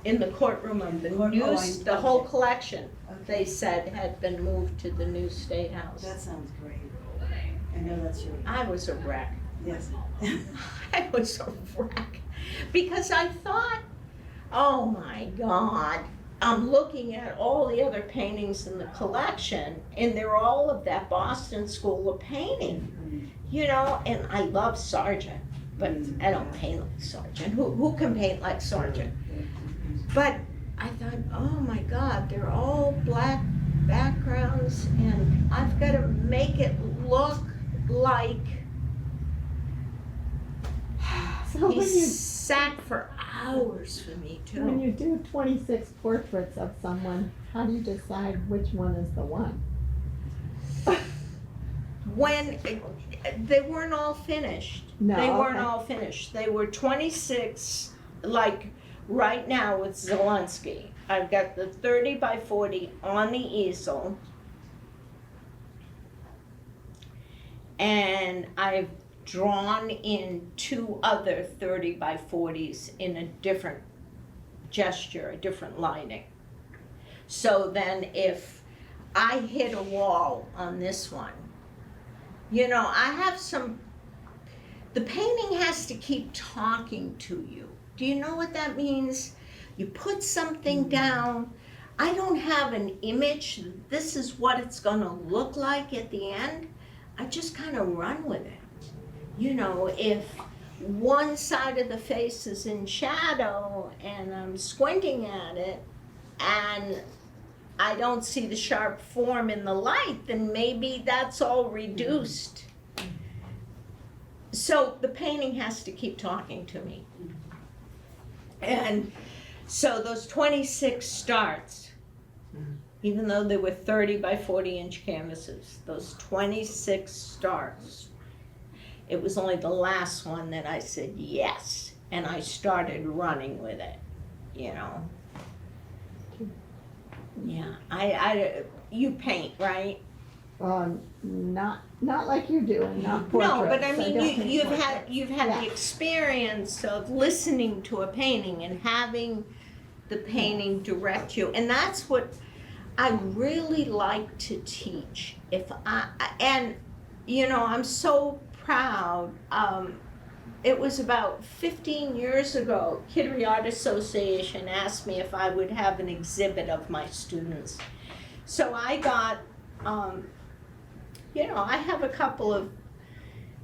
in the courtroom of the the whole collection, they said had been moved to the new State House. that sounds great. I know that's your, I was a wreck. yes. I was a wreck. Because I thought, oh my God, I'm looking at all the other paintings in the collection, and they're all of that Boston School of Painting, you know, and I love Sargent, but I don't paint like Sargent. Who can paint like Sargent? But I thought, oh my God, they're all black backgrounds and I've got to make it look like So he when you, sat for hours for me when too. you do 26 portraits of someone, how do you decide which one is the one? When they weren't all finished. No, They weren't okay. all finished. They were 26, like right now with Zelensky. I've got the 30 by 40 on the easel. And I've drawn in 2 other 30 by 40s in a different gesture, a different lighting. So then if I hit a wall on this one, you know, I have the painting has to keep talking to you. Do you know what that means? You put something down, I don't have an image, this is what it's gonna look like at the end. I just kind of run with it. You know, if one side of the face is in shadow and I'm squinting at it and I don't see the sharp form in the light, then maybe that's all reduced. So the painting has to keep talking to me. And so those 26 starts, even though they were 30 by 40 inch canvases, those 26 starts, it was only the last one that I said yes, and I started running with it, you know. Yeah, you paint, right? Not like you do, and not portraits. No, but I don't mean, paint you've portraits. had Yeah. the experience of listening to a painting and having the painting direct you, and that's what I really like to teach. And you know, I'm so proud. It was about 15 years ago, Exeter Artist Association asked me if I would have an exhibit of my students. So I got, you know, I have a couple of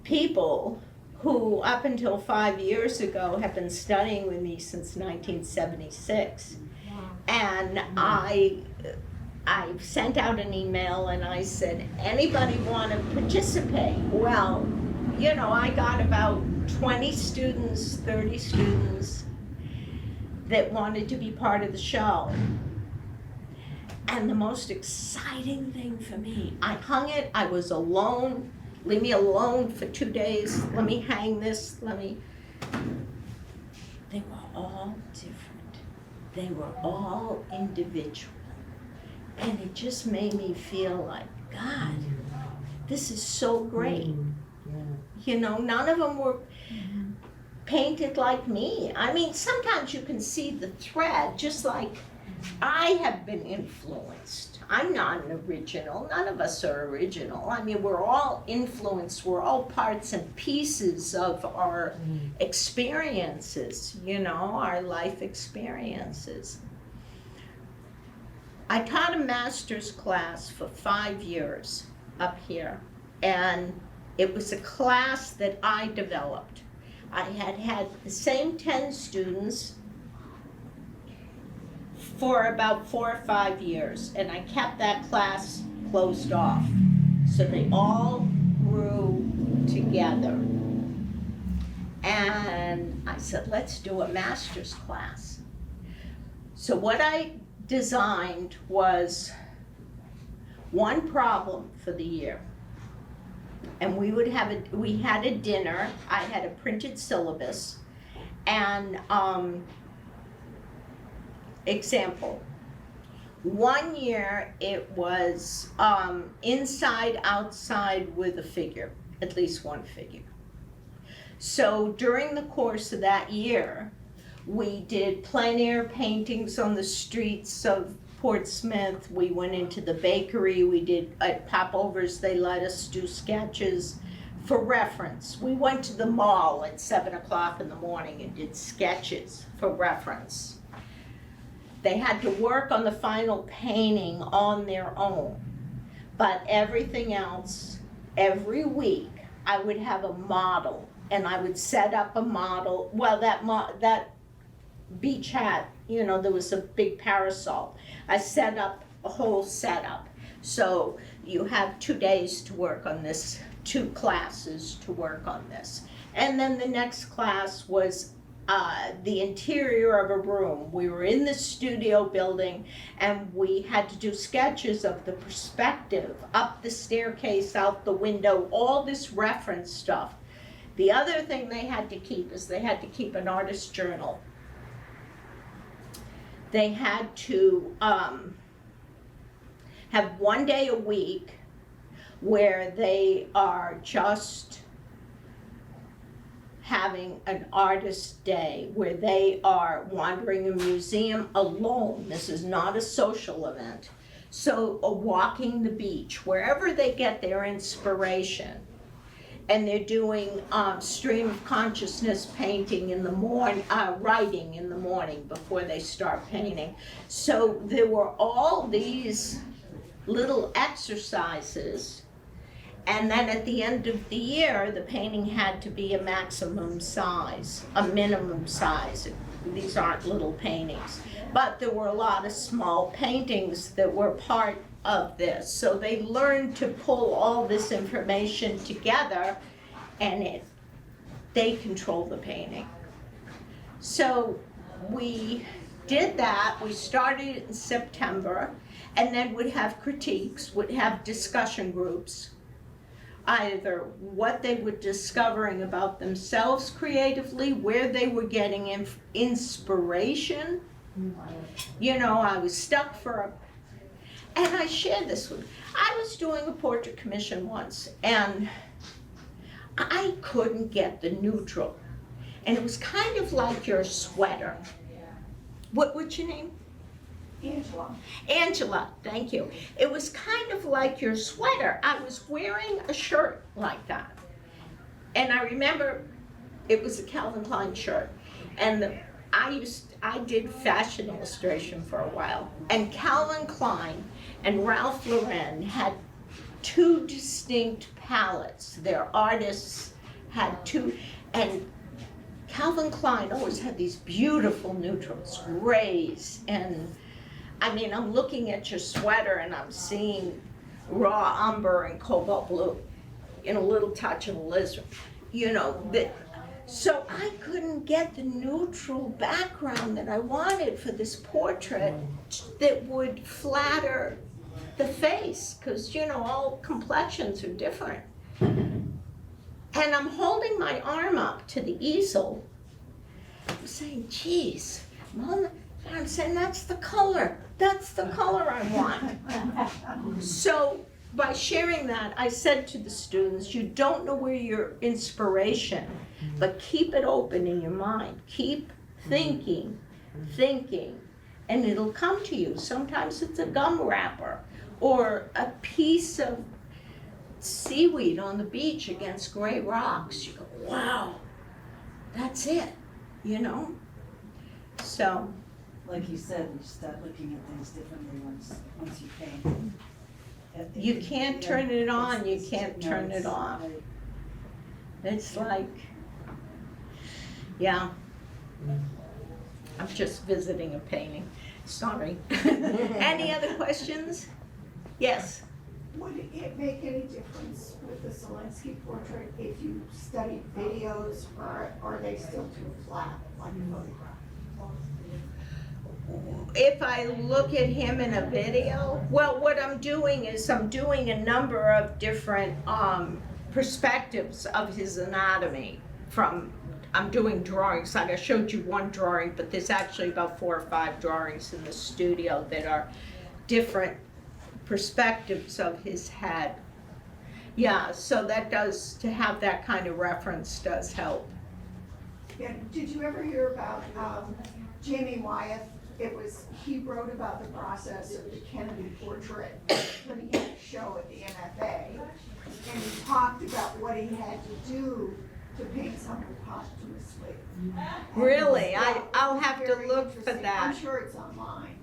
people who up until 5 years ago have been studying with me since 1976. And I sent out an email and I said, anybody want to participate? Well, you know, I got about 20 students, 30 students that wanted to be part of the show. And the most exciting thing for me, I hung it, I was alone, leave me alone for 2 days, let me hang this, they were all different. They were all individual. And it just made me feel like, God, this is so great. You know, none of them were painted like me. I mean, sometimes you can see the thread, just like I have been influenced. I'm not an original. None of us are original. I mean, we're all influenced. We're all parts and pieces of our experiences, you know, our life experiences. I taught a master's class for 5 years up here, and it was a class that I developed. I had the same 10 students for about 4 or 5 years, and I kept that class closed off. So they all grew together. And I said, let's do a master's class. So what I designed was one problem for the year. And we had a dinner, I had a printed syllabus, and example. One year it was inside, outside with a figure, at least one figure. So during the course of that year, we did plein air paintings on the streets of Portsmouth. We went into the bakery. We did at popovers. They let us do sketches for reference. We went to the mall at 7 o'clock in the morning and did sketches for reference. They had to work on the final painting on their own. But everything else, every week, I would have a model, and I would set up a model. Well, that beach hat you know, there was a big parasol. I set up a whole setup. So you have 2 days to work on this, 2 classes to work on this. And then the next class was the interior of a room. We were in the studio building and we had to do sketches of the perspective, up the staircase, out the window, all this reference stuff. The other thing they had to keep is they had to keep an artist journal. They had to have 1 day a week where they are just having an artist day, where they are wandering a museum alone. This is not a social event. So walking the beach, wherever they get their inspiration. And they're doing stream of consciousness painting in the morning, writing in the morning before they start painting. So there were all these little exercises, and then at the end of the year, the painting had to be a maximum size, a minimum size. These aren't little paintings, but there were a lot of small paintings that were part of this. So they learned to pull all this information together, and they control the painting. So we did that. We started in September, and then would have critiques, would have discussion groups, either what they were discovering about themselves creatively, where they were getting inspiration. You know, I was stuck and I shared this with, I was doing a portrait commission once, and I couldn't get the neutral. And it was kind of like your sweater. What's your name? Angela. Angela, thank you. It was kind of like your sweater. I was wearing a shirt like that. And I remember it was a Calvin Klein shirt. And I did fashion illustration for a while. And Calvin Klein and Ralph Lauren had 2 distinct palettes. Their artists had 2, and Calvin Klein always had these beautiful neutrals, grays, and I mean, I'm looking at your sweater and I'm seeing raw umber and cobalt blue, and a little touch of alizarin, you know, that. So I couldn't get the neutral background that I wanted for this portrait that would flatter the face, because, you know, all complexions are different. And I'm holding my arm up to the easel. I'm saying, geez, Mom, I'm saying that's the color. That's the color I want. So by sharing that, I said to the students, you don't know where your inspiration, but keep it open in your mind. Keep thinking, and it'll come to you. Sometimes it's a gum wrapper or a piece of seaweed on the beach against gray rocks. You go, wow, that's it, you know? So. Like you said, you start looking at things differently once you paint. You can't turn it on, you can't turn it off. Right. It's like, yeah. I'm just visiting a painting, sorry. Any other questions? Yes. Would it make any difference with the Zelensky portrait if you studied videos, or are they still too flat, like a photograph? If I look at him in a video, well, what I'm doing is I'm doing a number of different perspectives of his anatomy. I'm doing drawings, like I showed you one drawing, but there's actually about 4 or 5 drawings in the studio that are different perspectives of his head. Yeah, so that does, to have that kind of reference does help. Yeah, did you ever hear about Jamie Wyeth? He wrote about the process of the Kennedy portrait when he had a show at the NFA, and he talked about what he had to do to paint someone posthumously. Really? And I'll have to very look for interesting. that. I'm sure it's online.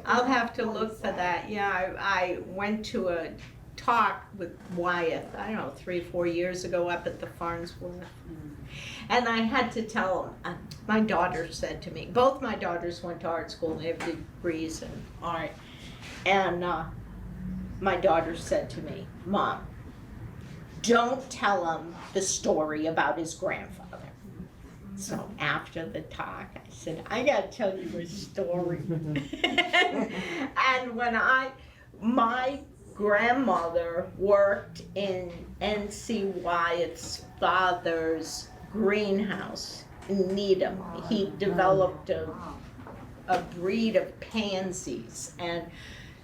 I'll have to look for that. Yeah, I went to a talk with Wyeth, I don't know, 3 or 4 years ago up at the Farnsworth. And I had to tell him, my daughter said to me, both my daughters went to art school, they have degrees in art. And my daughter said to me, Mom, don't tell him the story about his grandfather. So after the talk, I said, I gotta tell you a story. And when my grandmother worked in N.C. Wyatt's father's greenhouse in Needham. He developed a breed of pansies. And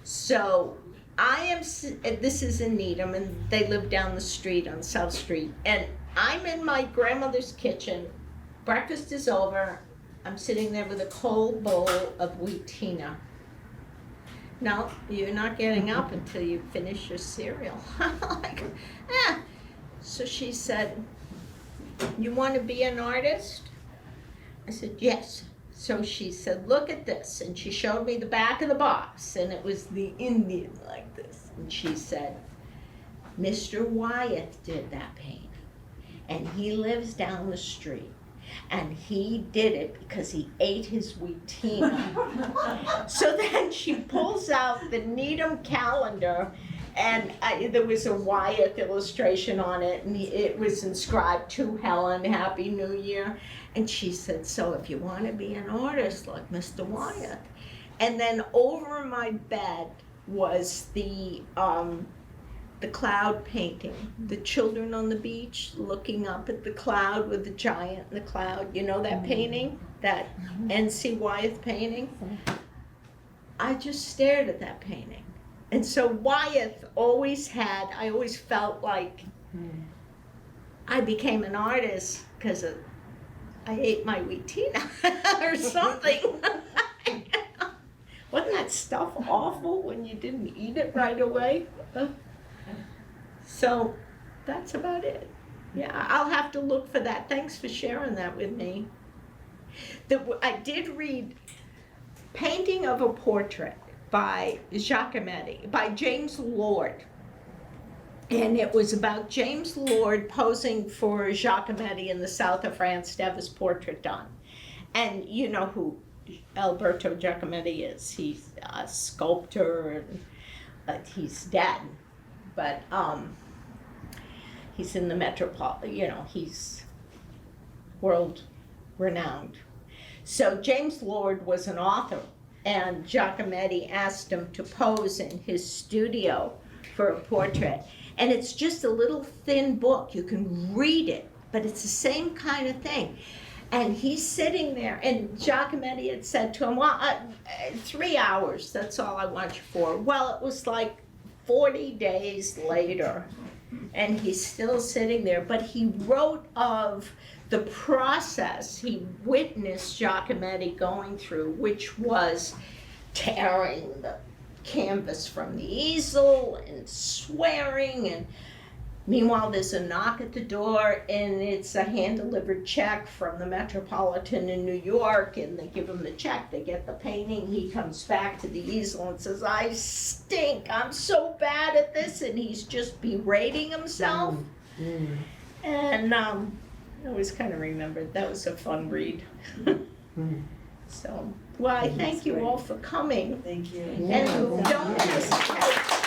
so this is in Needham, and they live down the street on South Street. And I'm in my grandmother's kitchen. Breakfast is over. I'm sitting there with a cold bowl of wheatina. No, you're not getting up until you finish your cereal. I'm like, So she said, you want to be an artist? I said, yes. So she said, look at this. And she showed me the back of the box, and it was the Indian like this. And she said, Mr. Wyeth did that painting, and he lives down the street. And he did it because he ate his wheatina. So then she pulls out the Needham calendar, and there was a Wyeth illustration on it, and it was inscribed, to Helen, Happy New Year. And she said, so if you want to be an artist like Mr. Wyeth. And then over my bed was the cloud painting, the children on the beach looking up at the cloud with the giant in the cloud. You know that painting, that N.C. Wyeth painting? I just stared at that painting. And so Wyeth I always felt like I became an artist because I ate my wheatina or something. Wasn't that stuff awful when you didn't eat it right away? So that's about it. Yeah, I'll have to look for that. Thanks for sharing that with me. I did read Painting of a Portrait by Giacometti, by James Lord. And it was about James Lord posing for Giacometti in the south of France to have his portrait done. And you know who Alberto Giacometti is. He's a sculptor, but he's dead. But he's in the metropolitan, he's world renowned. So James Lord was an author, and Giacometti asked him to pose in his studio for a portrait. And it's just a little thin book. You can read it, but it's the same kind of thing. And he's sitting there, and Giacometti had said to him, well, 3 hours, that's all I want you for. Well, it was like 40 days later, and he's still sitting there, but he wrote of the process he witnessed Giacometti going through, which was tearing the canvas from the easel and swearing, and meanwhile there's a knock at the door, and it's a hand-delivered check from the Metropolitan in New York, and they give him the check, they get the painting, he comes back to the easel and says, I stink, I'm so bad at this, and he's just berating himself. And I always kind of remembered, that was a fun read. So, well, I thank you all for coming. Thank you. And don't hesitate.